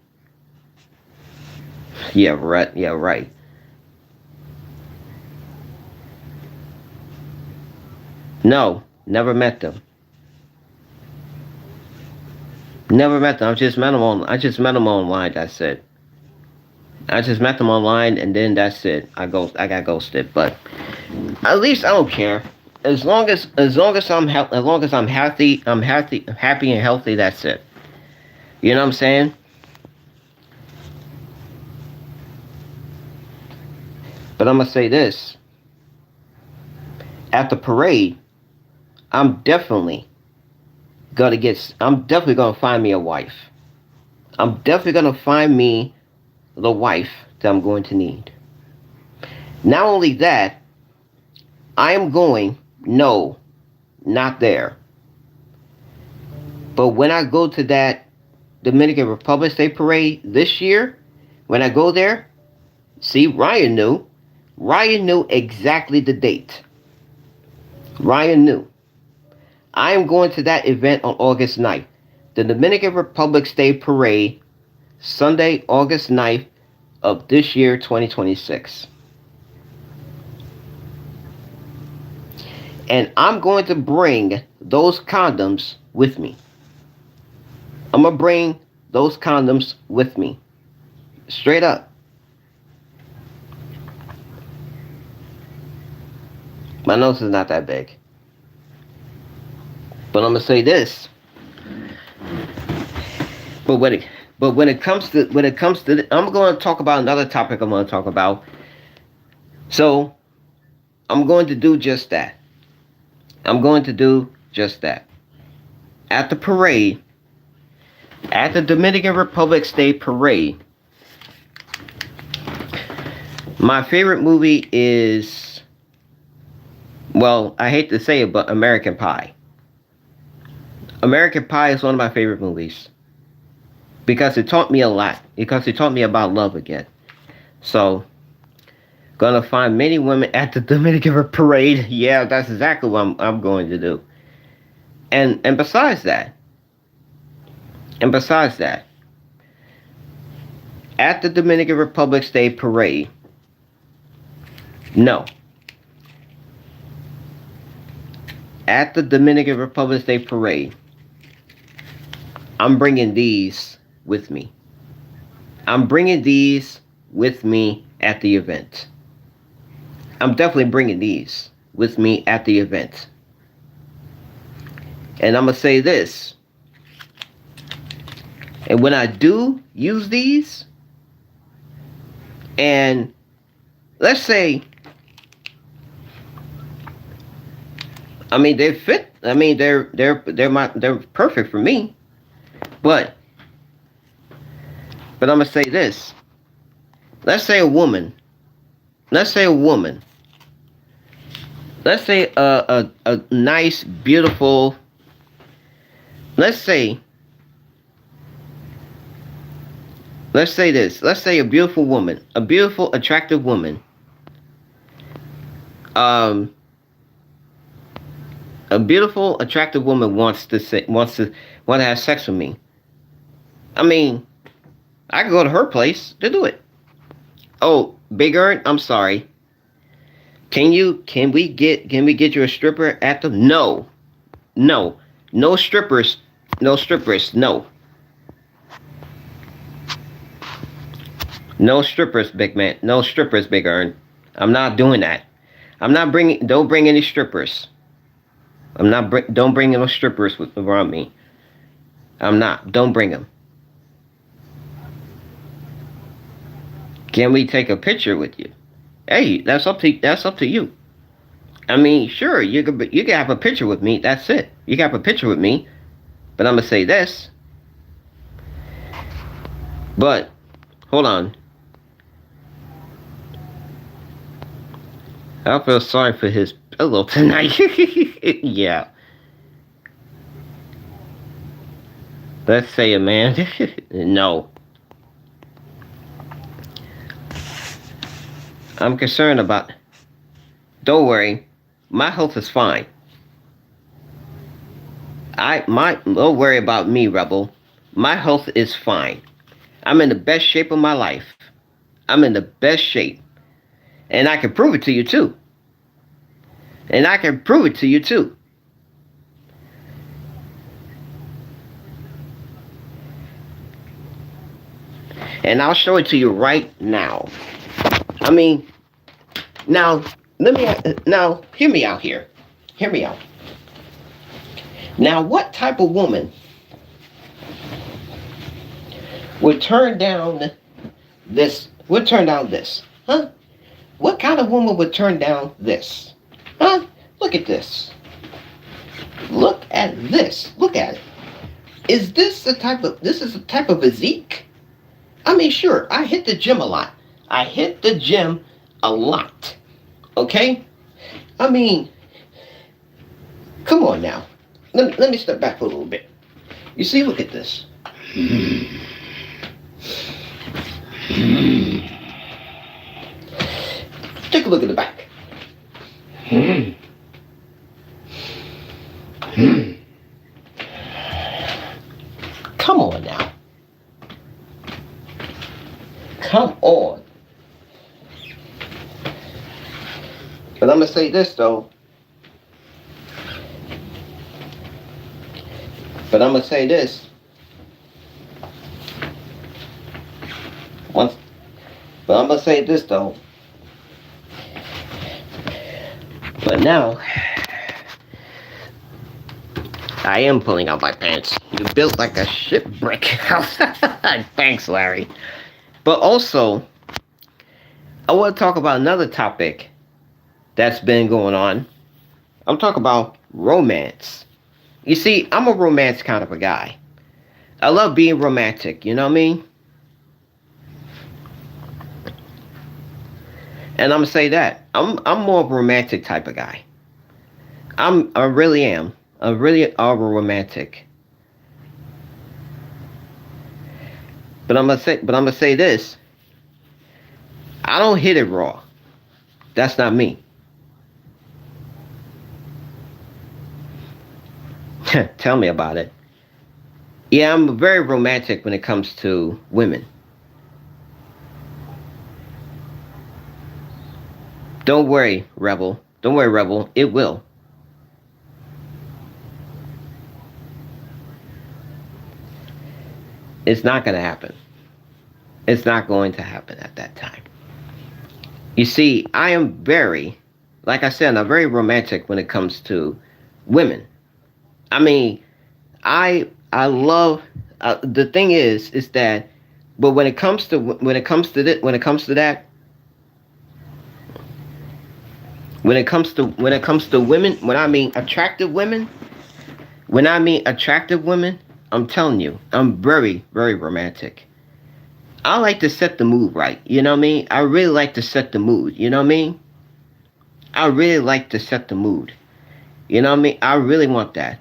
Yeah, right. Yeah, right. No, never met them. Never met them. I just met them online. That's it. I just met them online, and then that's it. I got ghosted. But at least I don't care. As long as I'm healthy, happy and healthy. That's it. You know what I'm saying? But I'm gonna say this: at the parade, I'm definitely I'm definitely gonna find me a wife. I'm definitely gonna find me the wife that I'm going to need. Not only that, I am going, no, not there. But when I go to that Dominican Republic Day parade this year, when I go there, see, Ryan knew. Ryan knew exactly the date. Ryan knew. I am going to that event on August 9th. The Dominican Republic Day parade, Sunday, August 9th of this year, 2026. And I'm going to bring those condoms with me. I'm going to bring those condoms with me. Straight up. My nose is not that big. But I'm going to say this. But when it comes to I'm going to talk about another topic I'm going to talk about. So, I'm going to do just that. I'm going to do just that. At the parade, at the Dominican Republic Day parade, my favorite movie is, well, I hate to say it, but American Pie. American Pie is one of my favorite movies. Because it taught me a lot. Because it taught me about love again. So, gonna find many women at the Dominican parade. Yeah, that's exactly what I'm going to do. And besides that, at the Dominican Republic Day parade, no. At the Dominican Republic Day parade, I'm bringing these with me. I'm bringing these with me at the event. I'm definitely bringing these with me at the event. And I'm going to say this. And when I do use these, and let's say, I mean, they fit. I mean, they're perfect for me. But I'm gonna say this. Let's say a woman. Let's say a nice, beautiful. Let's say this. Let's say a beautiful woman, a beautiful, attractive woman. A beautiful, attractive woman wants to have sex with me. I mean, I can go to her place to do it. Oh, Big Earn, I'm sorry. Can we get you a stripper at the? No strippers, no. No strippers, big man. No strippers, Big Earn. I'm not doing that. Don't bring any strippers. Don't bring no strippers around me. Don't bring them. Can we take a picture with you? Hey, that's up to you. I mean, sure, you can have a picture with me. That's it. You can have a picture with me. But I'm gonna say this. But hold on. I feel sorry for his pillow tonight. Yeah. Let's say a man. No. I'm concerned about. Don't worry, my health is fine. Don't worry about me, Rebel. My health is fine. I'm in the best shape of my life. I'm in the best shape. And I can prove it to you too. And I'll show it to you right now. I mean, now hear me out here. Hear me out. Now, what type of woman would turn down this? Huh? What kind of woman would turn down this? Huh? Look at this. Look at this. Look at it. Is this the type of physique? I mean, sure, I hit the gym a lot. Okay? I mean, come on now. Let me step back for a little bit. You see, look at this. Take a look at the back. Come on now. Come on. But I'm going to say this, though. But I'm going to say this. But I'm going to say this, though. But now, I am pulling out my pants. You built like a shipwreck house. Thanks, Larry. But also, I want to talk about another topic that's been going on. I'm talking about romance. You see, I'm a romance kind of a guy. I love being romantic, you know what I mean? And I'm gonna say that. I'm more of a romantic type of guy. I really am. I really are a romantic. But I'm gonna say this. I don't hit it raw. That's not me. Tell me about it. Yeah, I'm very romantic when it comes to women. Don't worry, Rebel. Don't worry, Rebel. It will. It's not going to happen. It's not going to happen at that time. You see, I am very, like I said, I'm very romantic when it comes to women. I mean, I love. The thing is that, but when it comes to that, when it comes to women, when I mean attractive women, I'm telling you, I'm very, very romantic. I like to set the mood right. You know what I mean? I really like to set the mood. You know what I mean? I really like to set the mood. You know what I mean? I really want that.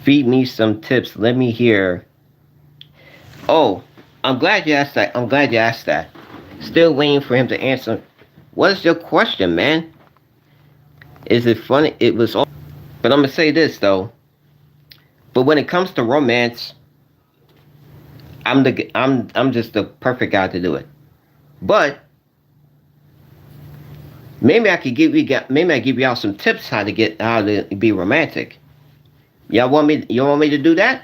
Feed me some tips. Let me hear. Oh, I'm glad you asked that. I'm glad you asked that. Still waiting for him to answer. What is your question, man? Is it funny? It was all. But I'm gonna say this though. But when it comes to romance, I'm just the perfect guy to do it. But maybe I could give y'all some tips how to be romantic. You want me to do that?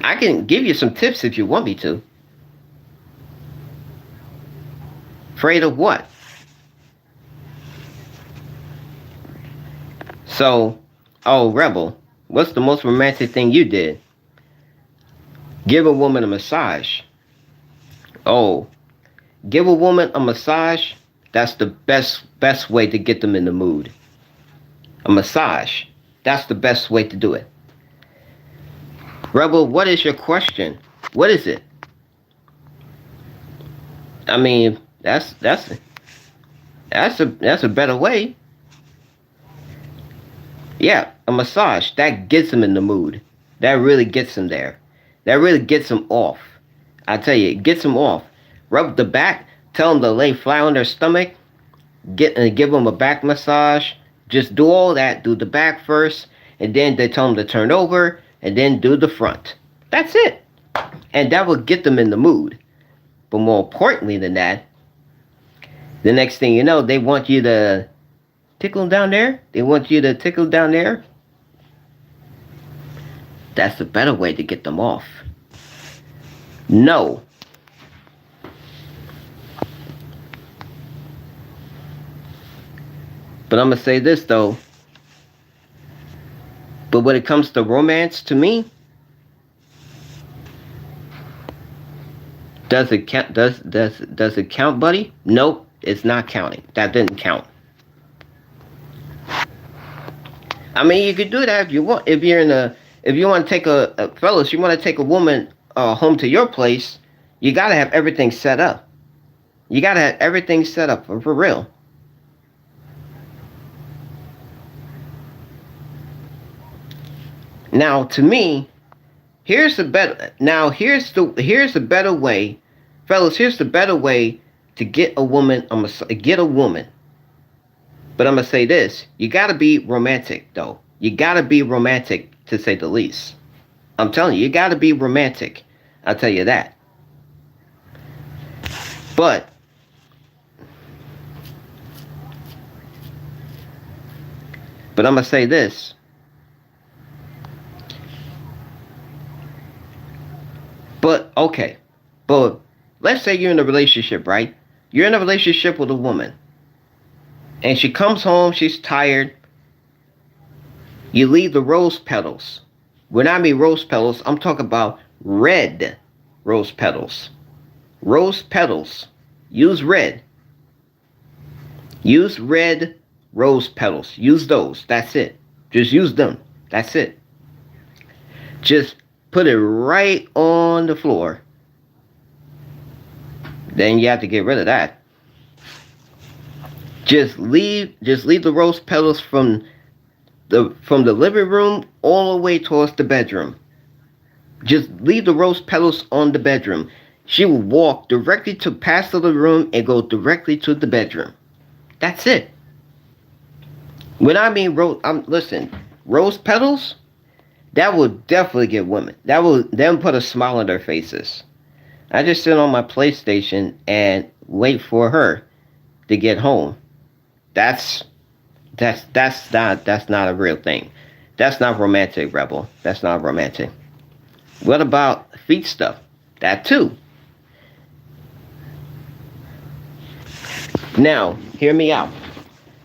I can give you some tips if you want me to. Afraid of what? So, oh, Rebel, what's the most romantic thing you did? Give a woman a massage. Oh, give a woman a massage. That's the best way to get them in the mood. A massage. That's the best way to do it. Rebel, what is your question? What is it? I mean, that's a better way. Yeah, a massage. That gets them in the mood. That really gets them there. That really gets them off. I tell you, it gets them off. Rub the back. Tell them to lay flat on their stomach. Give them a back massage. Just do all that. Do the back first, and then they tell them to turn over, and then do the front. That's it. And that will get them in the mood. But more importantly than that, the next thing you know, they want you to tickle them down there. They want you to tickle down there. That's the better way to get them off. No. But I'm going to say this, though. But when it comes to romance, to me, does it count? Does it count, buddy? Nope, it's not counting. That didn't count. I mean, you could do that if you want. If if you want to take fellas, you want to take a woman home to your place, you gotta have everything set up. You gotta have everything set up for real. Now, to me, here's the better. Now, here's the better way, fellas. Here's the better way to get a woman. I'm gonna get a woman. But I'm gonna say this: you gotta be romantic, though. You gotta be romantic, to say the least. I'm telling you, you gotta be romantic. I'll tell you that. But I'm gonna say this. But okay, but let's say you're in a relationship, right? You're in a relationship with a woman, and she comes home, she's tired. You leave the rose petals. When I mean rose petals, I'm talking about red rose petals. Rose petals. Use red. Use red rose petals. Use those. That's it. Just use them. That's it. Just put it right on the floor. Then you have to get rid of that. Just leave the rose petals from the living room all the way towards the bedroom. Just leave the rose petals on the bedroom. She will walk directly to past the living room and go directly to the bedroom. That's it. When I mean listen, rose petals, that will definitely get women. That will then put a smile on their faces. I just sit on my PlayStation and wait for her to get home. That's not a real thing. That's not romantic, Rebel. That's not romantic. What about feet stuff? That too. Now, hear me out.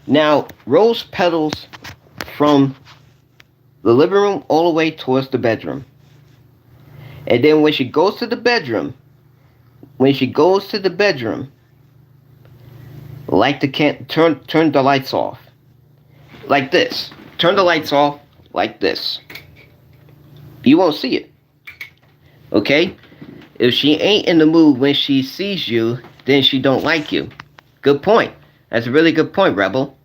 Now, rose petals from the living room all the way towards the bedroom. And then when she goes to the bedroom, like turn the lights off. Like this. Turn the lights off like this. You won't see it. Okay? If she ain't in the mood when she sees you, then she don't like you. Good point. That's a really good point, Rebel.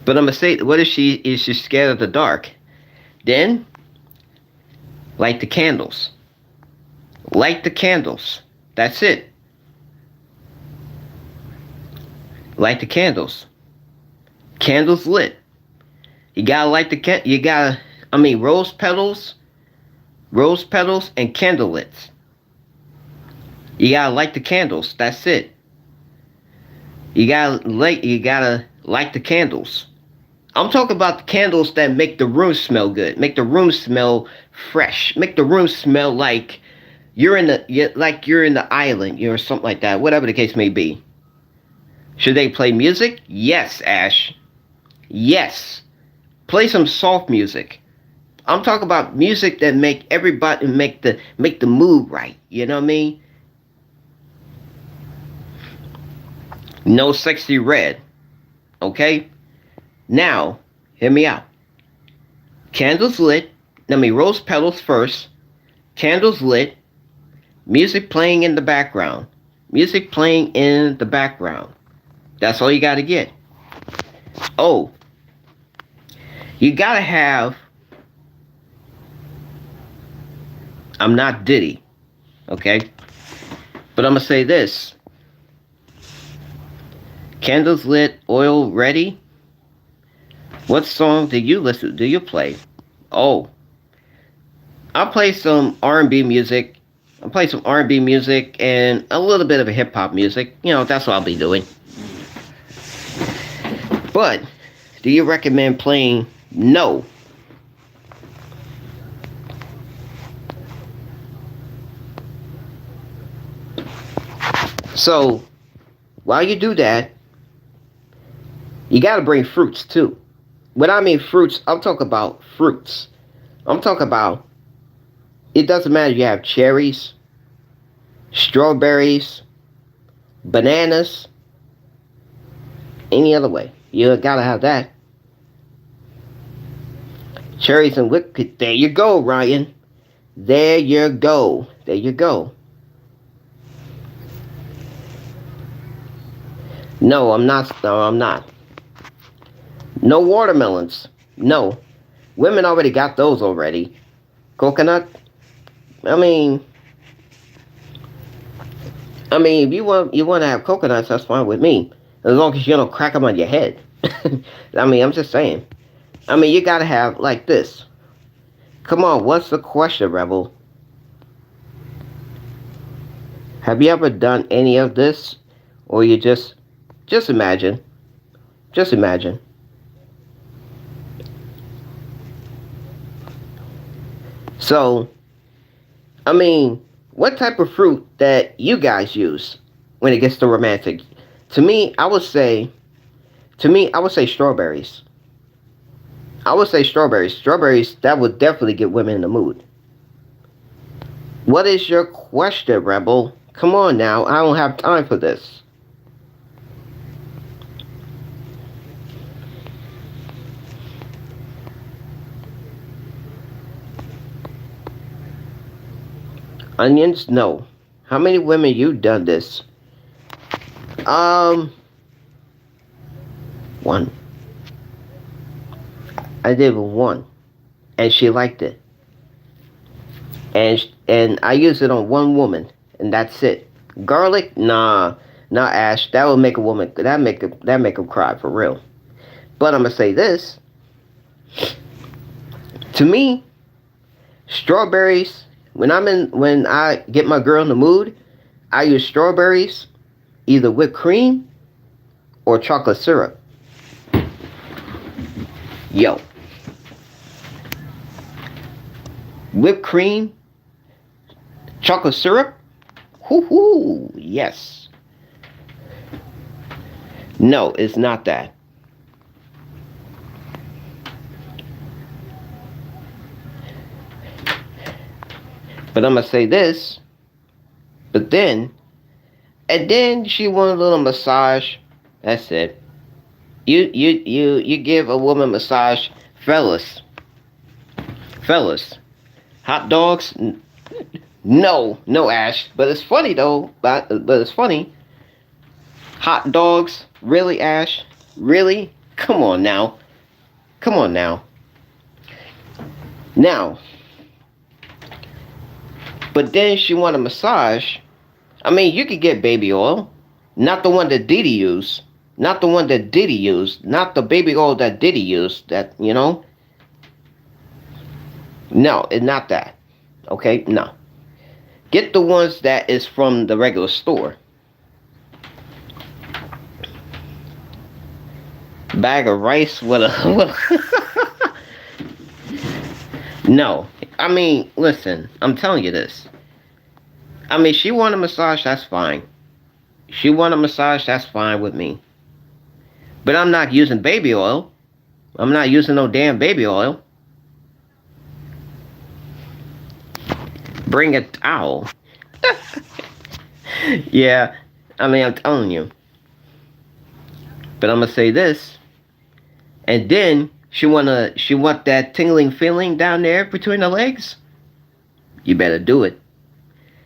But I'm gonna say, what if she is scared of the dark? Then light the candles. Light the candles. That's it. Light the candles. Candles lit. You gotta light the rose petals and candle lits. You gotta light the candles. That's it. You gotta light the candles. I'm talking about the candles that make the room smell good, make the room smell fresh, make the room smell like you're in the island, or something like that. Whatever the case may be. Should they play music? Yes, Ash. Yes. Play some soft music. I'm talking about music that make everybody make the mood right. You know what I mean? No sexy red. Okay? Now, hear me out. Candles lit. Rose petals first. Candles lit. Music playing in the background. Music playing in the background. That's all you gotta get. Oh. You gotta have... I'm not Diddy. Okay? But I'm gonna say this. Candles lit, oil ready. What song do you play? Oh, I'll play some R&B music. I'll play some R&B music and a little bit of a hip hop music. You know, that's what I'll be doing. But do you recommend playing? No. So while you do that, you gotta bring fruits too. When I mean fruits, I'm talking about fruits. I'm talking about, it doesn't matter if you have cherries, strawberries, bananas, any other way. You gotta have that. Cherries and whipped cream. There you go, Ryan. There you go. There you go. No, I'm not. No, I'm not. No watermelons. No. Women already got those already. Coconut. I mean, if you want to have coconuts, that's fine with me. As long as you don't crack them on your head. I'm just saying. You gotta have like this. Come on, what's the question, Rebel? Have you ever done any of this, or you just imagine, just imagine. So, what type of fruit that you guys use when it gets to romantic? To me, I would say, strawberries. I would say strawberries. Strawberries, that would definitely get women in the mood. What is your question, Rebel? Come on now, I don't have time for this. Onions? No. How many women you done this? One. I did with one, and she liked it. And I used it on one woman, and that's it. Garlic? Nah, nah, Ash. That would make a woman. That make her cry for real. But I'm gonna say this. To me, strawberries. When I get my girl in the mood, I use strawberries, either whipped cream or chocolate syrup. Yo, whipped cream, chocolate syrup. Whoo, yes. No, it's not that. But I'm gonna say this. But then, and then she want a little massage. That's it. You give a woman massage, fellas. Fellas, hot dogs. No, no, Ash. But it's funny though. But it's funny. Hot dogs, really, Ash? Really? Come on now. Come on now. Now, but then she want a massage. You could get baby oil, not the one that Diddy used, not the one that Diddy used, not the baby oil that Diddy used. No, it's not that. Okay, no. Get the ones that is from the regular store. Bag of rice with a. No, listen. I'm telling you this. She want a massage. That's fine. She want a massage. That's fine with me. But I'm not using baby oil. I'm not using no damn baby oil. Bring a towel. Yeah, I'm telling you. But I'm gonna say this, and then she want that tingling feeling down there between the legs. You better do it.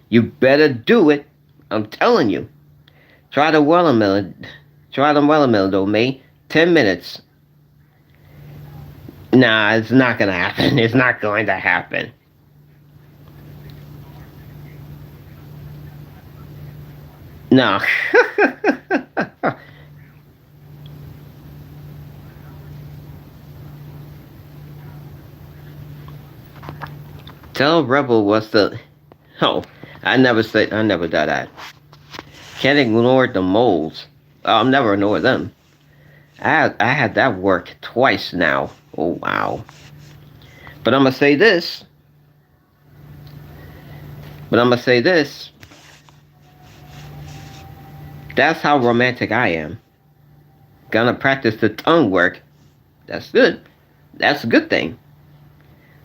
You better do it. I'm telling you. Try the watermelon. Try the watermelon though, mate. 10 minutes. Nah, it's not gonna happen. It's not going to happen. No. Tell Rebel what's the. Oh, I never done that. Can't ignore the moles. I'll never ignore them. I had that work twice now. Oh wow. But I'm gonna say this. But I'm gonna say this. That's how romantic I am. Gonna practice the tongue work. That's good. That's a good thing.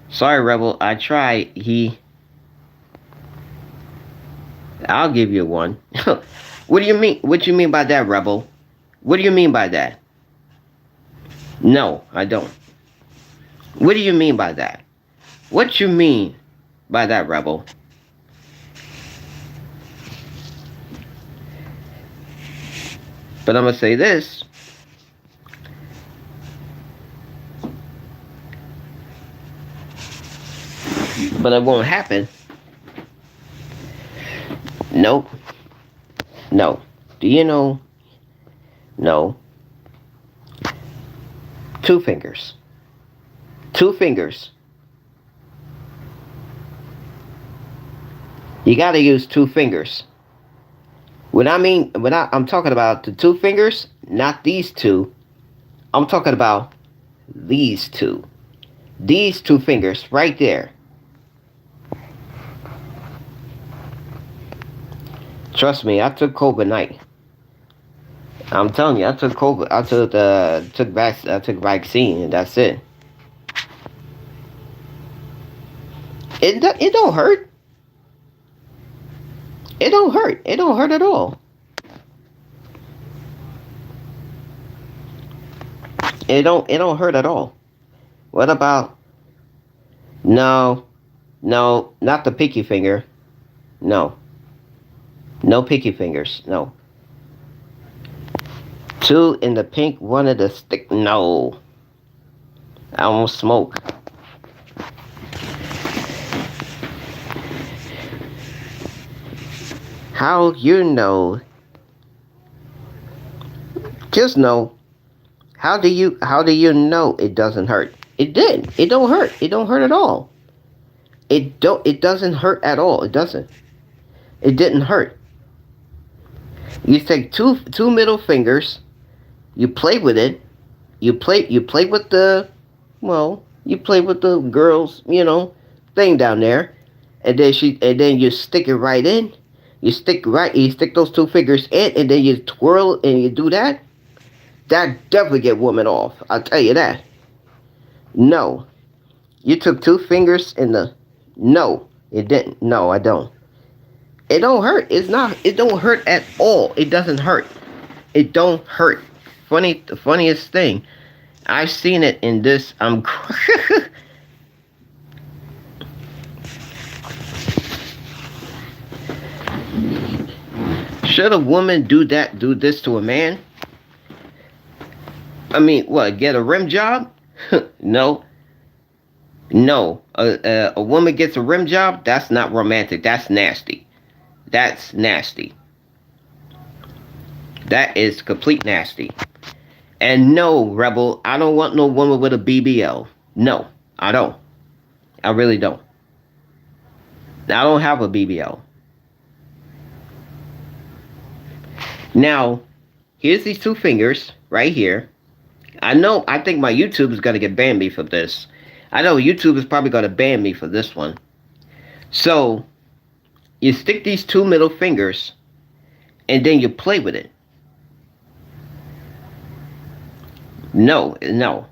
Sorry, Rebel. I tried. I'll give you one. What do you mean? What do you mean by that, Rebel? What do you mean by that? No, I don't. What do you mean by that? What you mean by that, Rebel? But I'm gonna say this. But it won't happen. Nope. No. Do you know? No. Two fingers. Two fingers. You gotta use two fingers. I'm talking about the two fingers, not these two. I'm talking about these two. These two fingers right there. Trust me, I took COVID night. I'm telling you, I took COVID. I took vaccine, and that's it. It don't hurt. It don't hurt. It don't hurt at all. It don't hurt at all. What about no, no, not the pinky finger. No. No pinky fingers. No. Two in the pink, one in the stick. No. I almost smoke. How you know? Just know. How do you know it doesn't hurt? It did. It don't hurt. It don't hurt at all. It doesn't hurt at all. It doesn't. It didn't hurt. You take two middle fingers, you play with it, you play with the you play with the girl's, thing down there, and then you stick it right in. You stick those two fingers in, and then you twirl and you do that. That definitely get women off. I'll tell you that. No. You took two fingers in the no, it didn't. No, I don't. It don't hurt. It don't hurt at all. It doesn't hurt. It don't hurt. The funniest thing. I've seen it in this. Should a woman do this to a man? I mean, what? Get a rim job? No. No. A woman gets a rim job? That's not romantic. That's nasty. That's nasty. That is complete nasty. And no, Rebel, I don't want no woman with a BBL. No, I don't. I really don't. I don't have a BBL. Now, here's these two fingers right here. I think my YouTube is going to get banned me for this. I know YouTube is probably going to ban me for this one. So, you stick these two middle fingers, and then you play with it. No. No.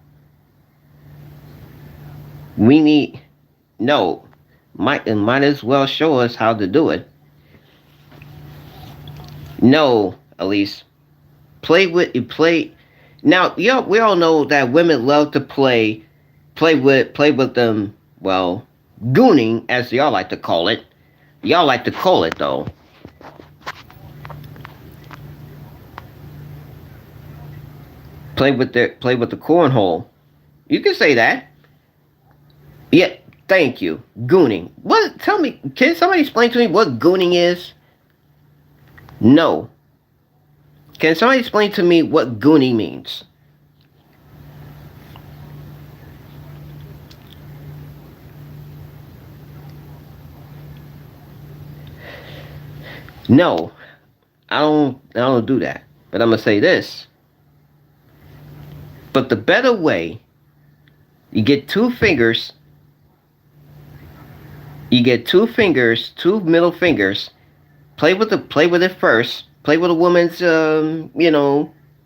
Might as well show us how to do it. No, Elise. Play. Now, we all know that women love to play with them, gooning, as y'all like to call it. Y'all like to call it, though. Play with the cornhole. You can say that. Yeah, thank you. Gooning. What? Tell me, can somebody explain to me what gooning is? No. Can somebody explain to me what gooning means? No. I don't do that. But I'm gonna say this. But the better way, you get two fingers. Two middle fingers. Play with it first. Play with a woman's,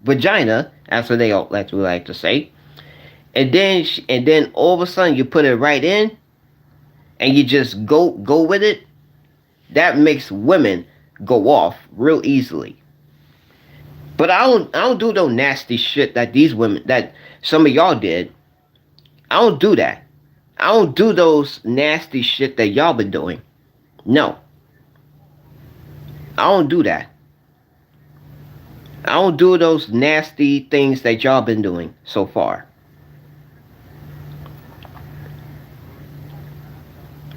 vagina. That's what they like to say. And then all of a sudden you put it right in, and you just go with it. That makes women go off real easily. But I don't do no nasty shit that some of y'all did. I don't do that. I don't do those nasty shit that y'all been doing. No, I don't do that. I don't do those nasty things that y'all been doing so far.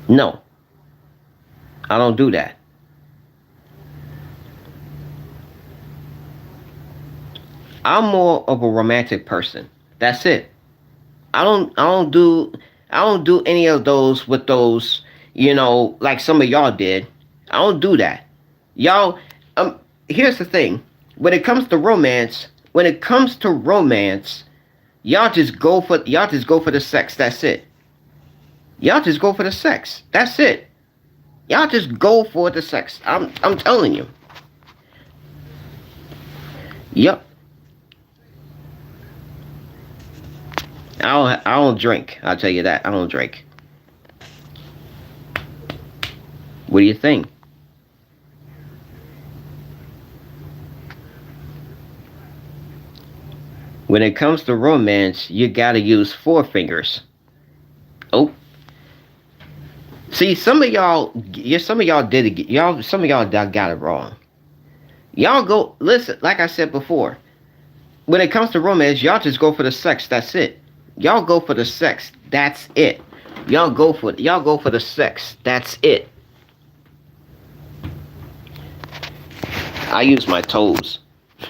No, I don't do that. I'm more of a romantic person. That's it. I don't do any of those with those, like some of y'all did. I don't do that. Y'all here's the thing. When it comes to romance, y'all just go for the sex. That's it. Y'all just go for the sex. That's it. Y'all just go for the sex. I'm telling you. Yep. I don't drink. I'll tell you that. I don't drink. What do you think? When it comes to romance, you gotta use four fingers. Oh, see, some of y'all did it. Some of y'all got it wrong. Y'all go listen. Like I said before, when it comes to romance, y'all just go for the sex. That's it. Y'all go for the sex. That's it. Y'all go for the sex. That's it. I use my toes.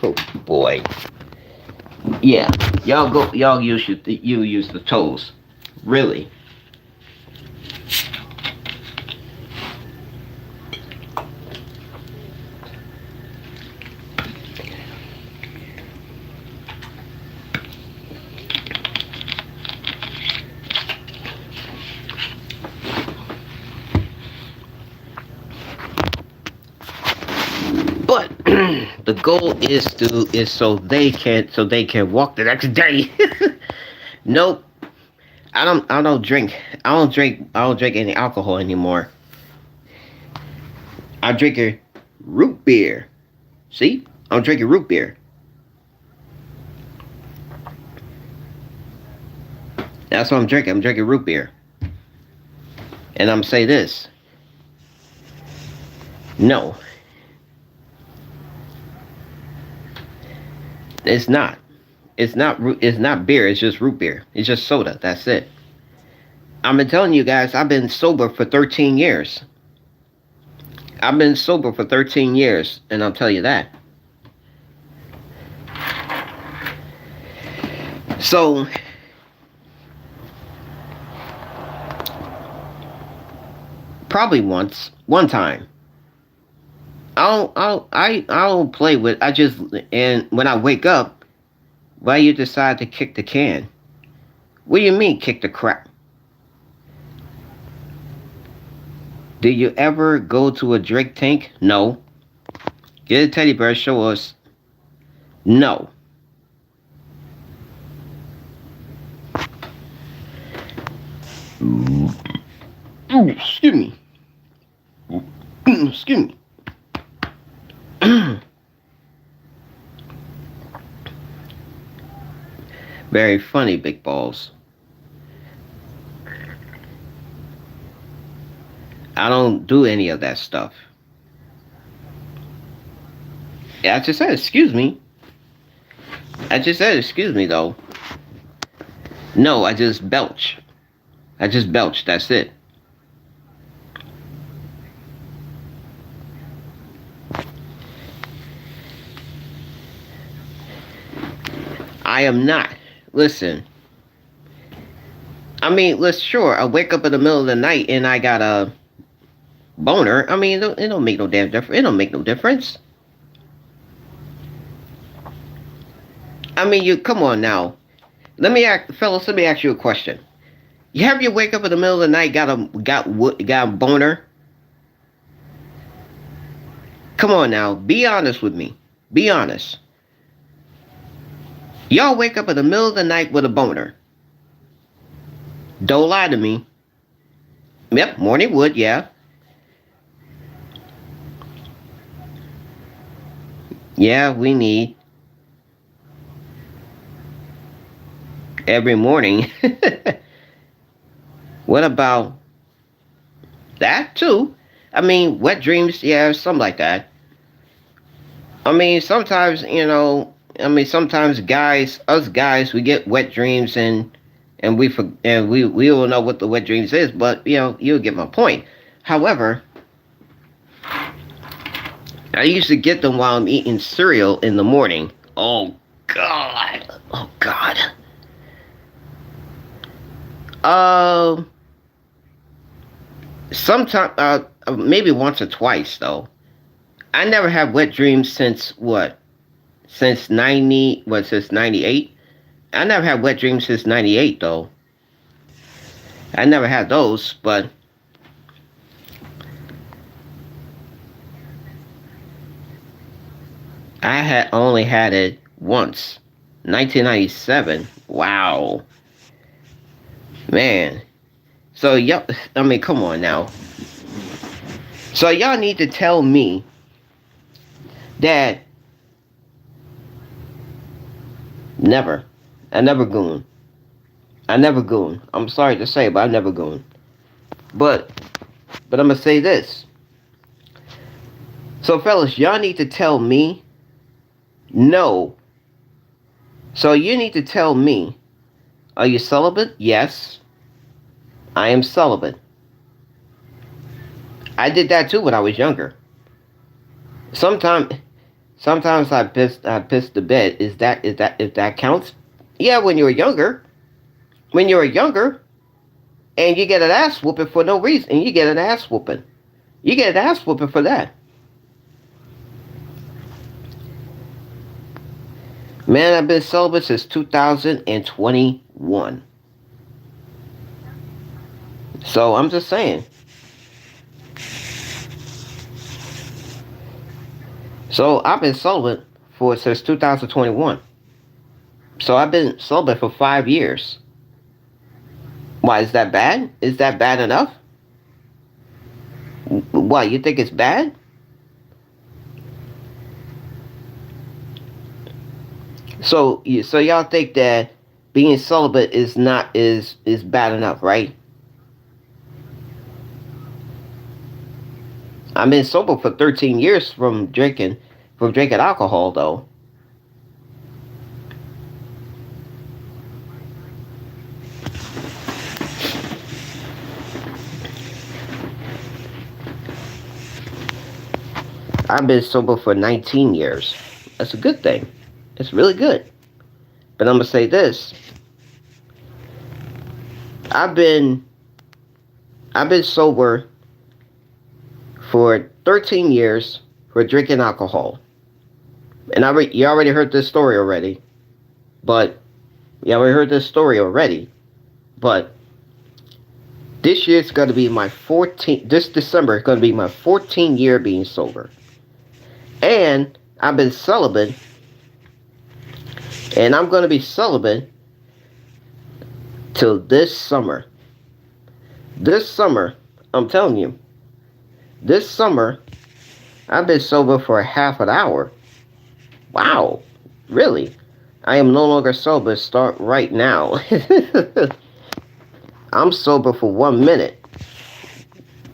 Oh boy. Yeah. You use the toes. Really. But the goal is so they can walk the next day. Nope. I don't drink. I don't drink any alcohol anymore. I drink a root beer. See? I'm drinking root beer. That's what I'm drinking. I'm drinking root beer. And I'm say this. No. It's not. It's not beer, it's just root beer. It's just soda. That's it. I've been telling you guys I've been sober for 13 years. I've been sober for 13 years, and I'll tell you that. So probably one time. I don't play with. I just and when I wake up, why you decide to kick the can? What do you mean kick the crap? Did you ever go to a drink tank? No. Get a teddy bear. Show us. No. Ooh, excuse me. Excuse me. Very funny, big balls. I don't do any of that stuff. Yeah, I just said excuse me. I just said excuse me though. No, I just belch. I just belch. That's it. I am not. Listen. I mean, let's sure. I wake up in the middle of the night and I got a boner. I mean, it don't make no damn difference. It don't make no difference. I mean, you come on now. Fellas. Let me ask you a question. You have you wake up in the middle of the night got a boner? Come on now. Be honest with me. Be honest. Y'all wake up in the middle of the night with a boner. Don't lie to me. Yep, morning wood, yeah. Yeah, we need every morning. What about that too? I mean, wet dreams, yeah, something like that. I mean, sometimes, sometimes us guys, we get wet dreams and we don't know what the wet dreams is, but you'll get my point. However, I used to get them while I'm eating cereal in the morning. Oh God, oh God. Um, Sometime, maybe once or twice though. I never had wet dreams since what? Since 90? What? Since 98? I never had wet dreams since 98 though. I never had those, but I had only had it once. 1997. Wow, man. So y'all, I mean, come on now. So y'all need to tell me that never. I never goon. I never goon. I'm sorry to say, but I never goon. But I'm gonna say this. So fellas, y'all need to tell me no. So you need to tell me, are you celibate? Yes, I am celibate. I did that too when I was younger. Sometimes sometimes I pissed the bed. Is that if that counts? Yeah, when you were younger. When you were younger and you get an ass whooping for no reason. And you get an ass whooping. You get an ass whooping for that. Man, I've been celibate since 2021. So I'm just saying. So I've been celibate for since 2021. So I've been celibate for 5 years. Why is that bad? Is that bad enough? Why you think it's bad? So y'all think that being celibate is not is bad enough, right? I've been sober for 13 years from drinking alcohol though. I've been sober for 19 years. That's a good thing. It's really good. But I'm gonna say this. I've been I've been sober for 13 years for drinking alcohol. And you already heard this story already. But you already heard this story already. But this year's going to be my 14th. This December is going to be my 14th year being sober. And I've been celibate. And I'm going to be celibate till this summer. This summer, I'm telling you, this summer, I've been sober for a half an hour. Wow, really? I am no longer sober. Start right now. I'm sober for 1 minute.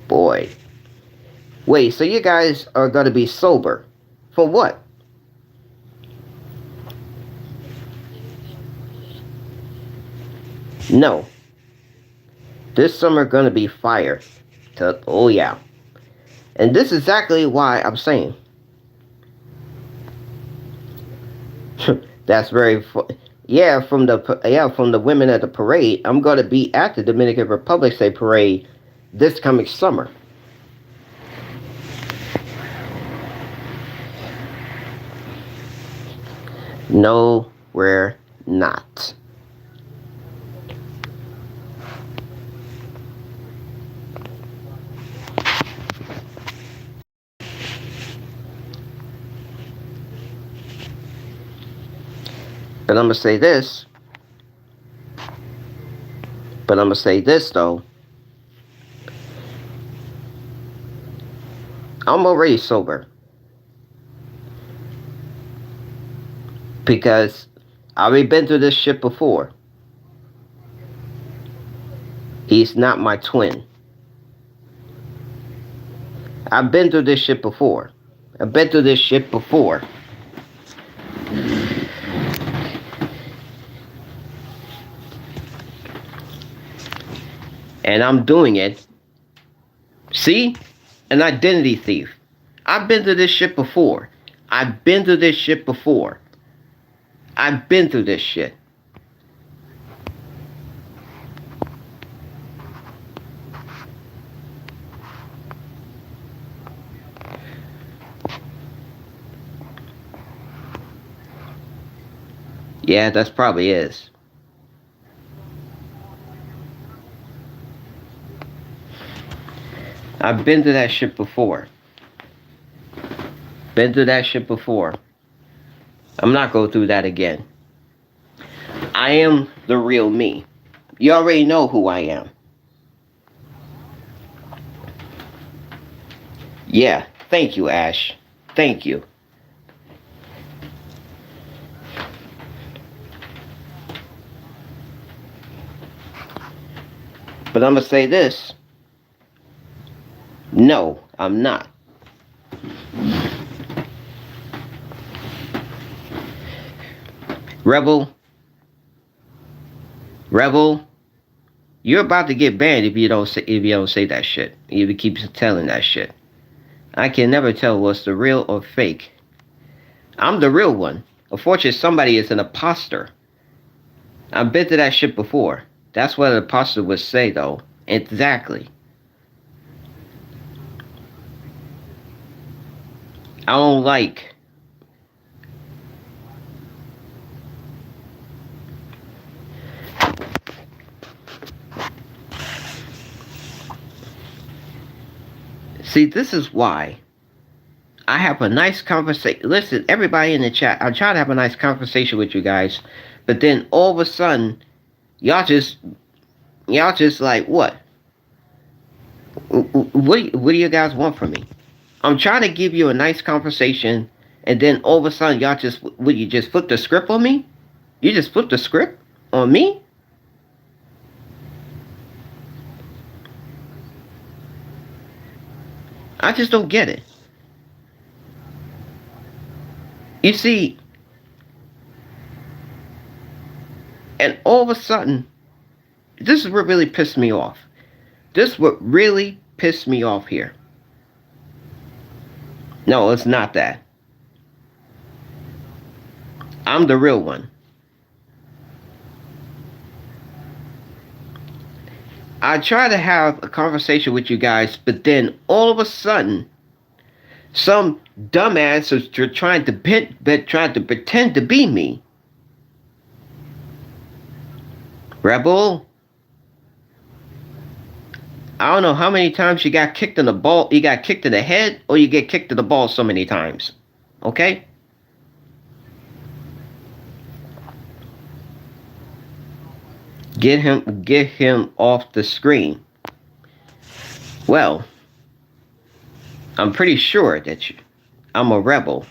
Boy. Wait, so you guys are going to be sober. For what? No. This summer going to be fire. Oh yeah. And this is exactly why I'm saying. That's very yeah, from the women at the parade. I'm going to be at the Dominican Republic Day parade this coming summer. No, we're not. But I'm going to say this. But I'm going to say this, though. I'm already sober. Because I've already been through this shit before. He's not my twin. I've been through this shit before. I've been through this shit before. And I'm doing it. See? An identity thief. I've been through this shit before. I've been through this shit before. I've been through this shit. Yeah, that's probably is. I've been through that shit before. Been through that shit before. I'm not going through that again. I am the real me. You already know who I am. Yeah, thank you, Ash. Thank you. But I'm going to say this. No, I'm not. Rebel, you're about to get banned if you don't say that shit. If you keep telling that shit. I can never tell what's the real or fake. I'm the real one. Unfortunately, somebody is an imposter. I've been to that shit before. That's what an imposter would say, though. Exactly. I don't like. See, this is why I have a nice conversation. Listen, everybody in the chat, I'm trying to have a nice conversation with you guys, but then all of a sudden, y'all just like, what? What do you guys want from me? I'm trying to give you a nice conversation, and then all of a sudden, y'all just, you just flip the script on me? You just flip the script on me? I just don't get it. You see, and all of a sudden, this is what really pissed me off. This is what really pissed me off here. No, it's not that. I'm the real one. I try to have a conversation with you guys, but then all of a sudden, some dumbass is trying to pretend to be me. Rebel, I don't know how many times you got kicked in the ball. You got kicked in the head, or you get kicked in the ball so many times. Okay? Get him off the screen. Well, I'm pretty sure that I'm a rebel.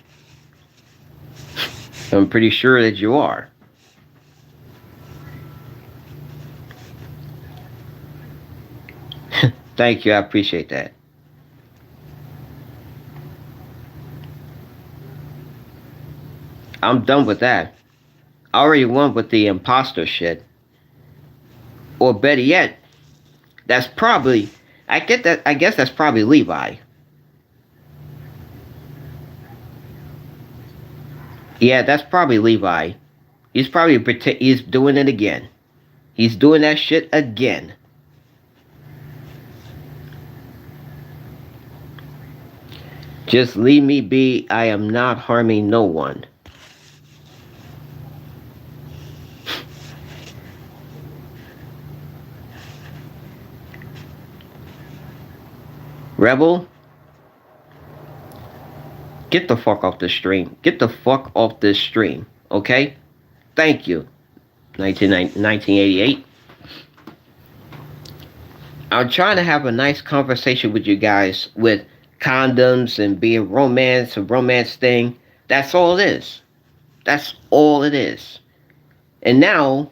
I'm pretty sure that you are. Thank you, I appreciate that. I'm done with that. I already won with the imposter shit. Or better yet, that's probably, I guess that's probably Levi. Yeah, that's probably Levi. He's doing it again. He's doing that shit again. Just leave me be. I am not harming no one. Rebel, get the fuck off the stream. Get the fuck off this stream. Okay? Thank you. 1988. I'm trying to have a nice conversation with you guys with condoms and being romance and romance thing. That's all it is. That's all it is. And now,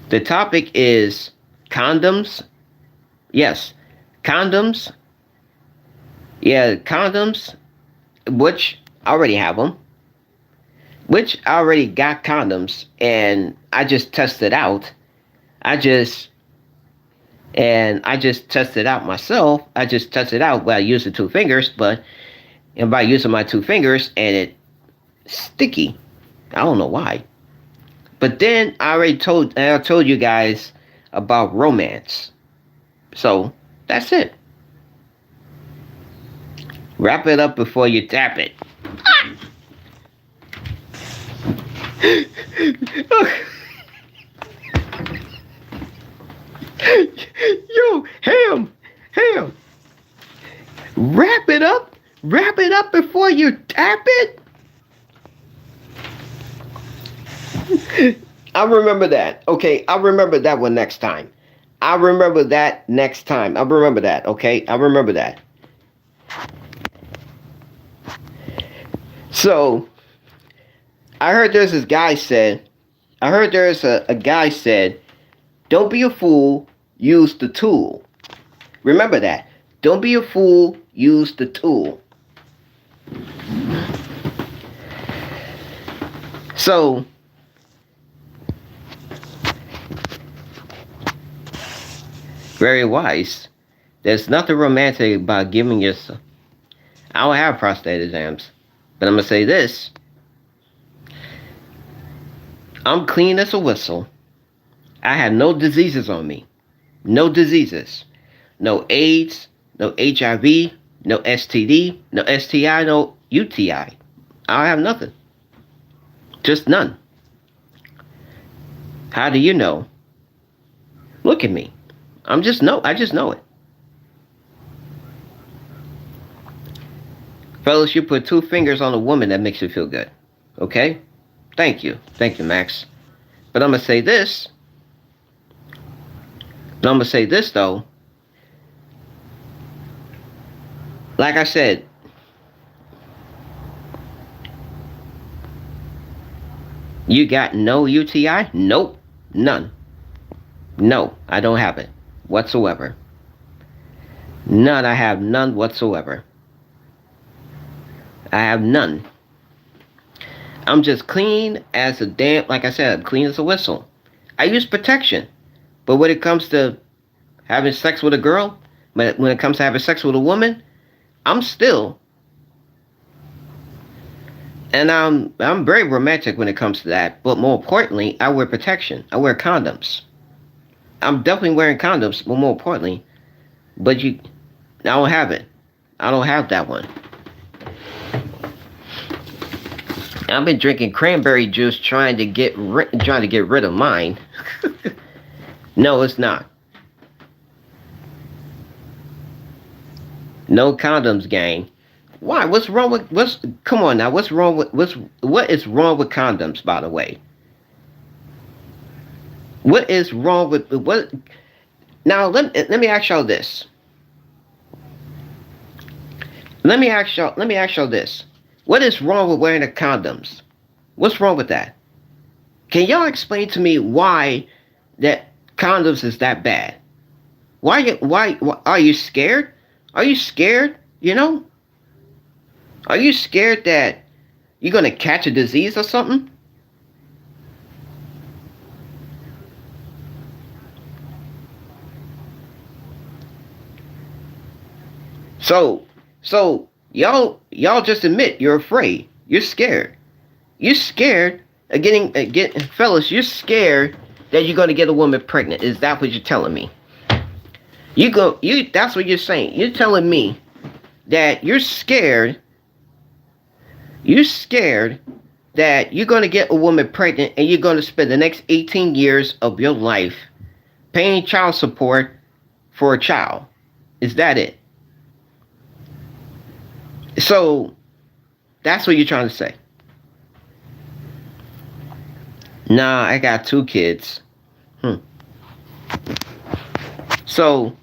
The topic is condoms. Yes, condoms. Yeah, condoms, which I already have them. Which I already got condoms, and I just tested out. I just I just tested out myself. I just tested out by using two fingers, but and by using my two fingers, and it's sticky. I don't know why. But then I told you guys about romance. So that's it. Wrap it up before you tap it. Yo, ham. Wrap it up before you tap it. I remember that. Okay, I'll remember that one next time. I remember that next time. I remember that. Okay, I remember that. So I heard there's this guy said. I heard there's a guy said, "Don't be a fool. Use the tool." Remember that. Don't be a fool. Use the tool. So very wise. There's nothing romantic about giving yourself. I don't have prostate exams, but I'm gonna say this. I'm clean as a whistle. I have no diseases on me. No diseases. No AIDS, no HIV, no STD, no STI, no UTI. I don't have nothing. Just none. How do you know? Look at me. I just know it. Fellas, you put two fingers on a woman, that makes you feel good. Okay? Thank you. Thank you, Max. But I'm going to say this. Though. Like I said, you got no UTI? Nope. None. No, I don't have it whatsoever. None. I have none whatsoever. I have none. I'm just clean as a damn, like I said, I'm clean as a whistle. I use protection. But when it comes to having sex with a girl, when it comes to having sex with a woman, I'm still, and I'm very romantic when it comes to that. But more importantly, I wear protection. I wear condoms. I'm definitely wearing condoms, but more importantly, I don't have it. I don't have that one. I've been drinking cranberry juice trying to get rid of mine. No, it's not. No condoms, gang. Why? What's wrong with come on now, what is wrong with condoms, by the way? What is wrong with what now let me ask y'all this. Let me ask y'all this. What is wrong with wearing the condoms? What's wrong with that? Can y'all explain to me why that condoms is that bad? Why are you scared? Are you scared? You know? Are you scared that you're gonna catch a disease or something? So y'all just admit you're afraid. You're scared. You're scared of getting fellas. You're scared that you're gonna get a woman pregnant. Is that what you're telling me? That's what you're saying. You're telling me that you're scared. You're scared that you're gonna get a woman pregnant and you're gonna spend the next 18 years of your life paying child support for a child. Is that it? So that's what you're trying to say. Nah, I got 2 kids. So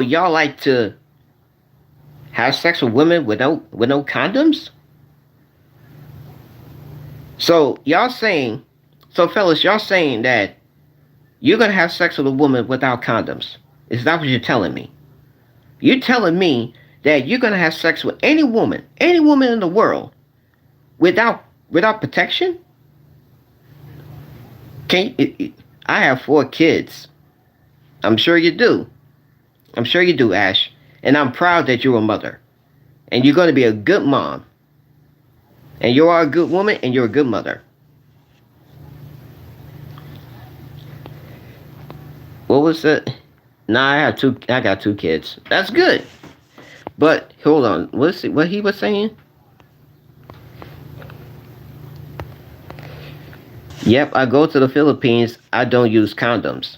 y'all like to have sex with women with no condoms? So y'all saying So, fellas, y'all saying that you're gonna have sex with a woman without condoms? Is that what you're telling me? You're telling me that you're gonna have sex with any woman in the world, without protection? Can you, I have 4 kids. I'm sure you do. I'm sure you do, Ash. And I'm proud that you're a mother. And you're going to be a good mom. And you are a good woman and you're a good mother. What was it? Nah, I got 2 kids. That's good. But hold on. What he was saying? Yep, I go to the Philippines. I don't use condoms.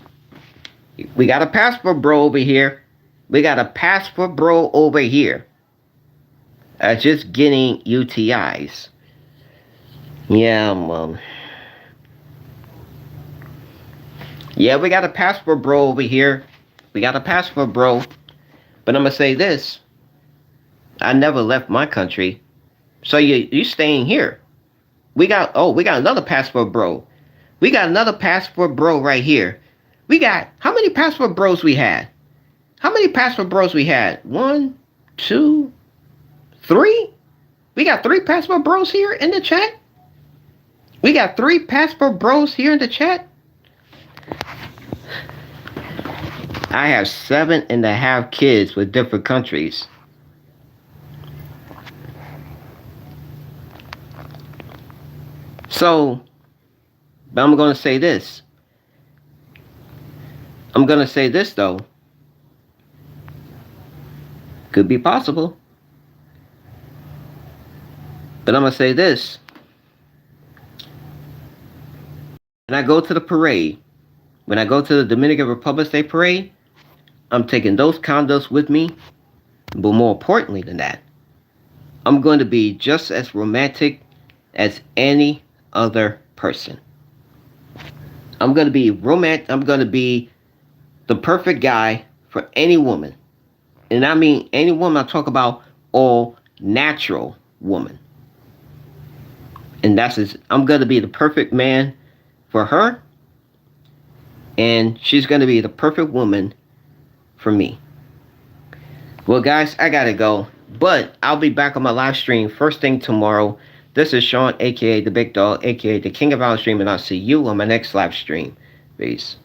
We got a passport bro over here. We got a passport bro over here. Just getting UTIs. Yeah, yeah, we got a passport bro over here. We got a passport bro. But I'm gonna say this. I never left my country. So you staying here. We got another passport bro. We got another passport bro right here. We got how many passport bros we had? How many passport bros we had? 1, 2, 3? We got 3 passport bros here in the chat? We got 3 passport bros here in the chat? I have 7.5 kids with different countries. So, but I'm going to say this. I'm going to say this though. Could be possible. But I'm going to say this. When I go to the parade, when I go to the Dominican Republic Day Parade, I'm taking those condoms with me. But more importantly than that, I'm going to be just as romantic as any other person. I'm going to be romantic. I'm going to be the perfect guy for any woman. And I mean any woman. I talk about all natural woman. And I'm going to be the perfect man for her. And she's going to be the perfect woman for me. Well, guys, I got to go. But I'll be back on my live stream first thing tomorrow. This is Sean, a.k.a. The Big Dog, a.k.a. The King of Our Stream. And I'll see you on my next live stream. Peace.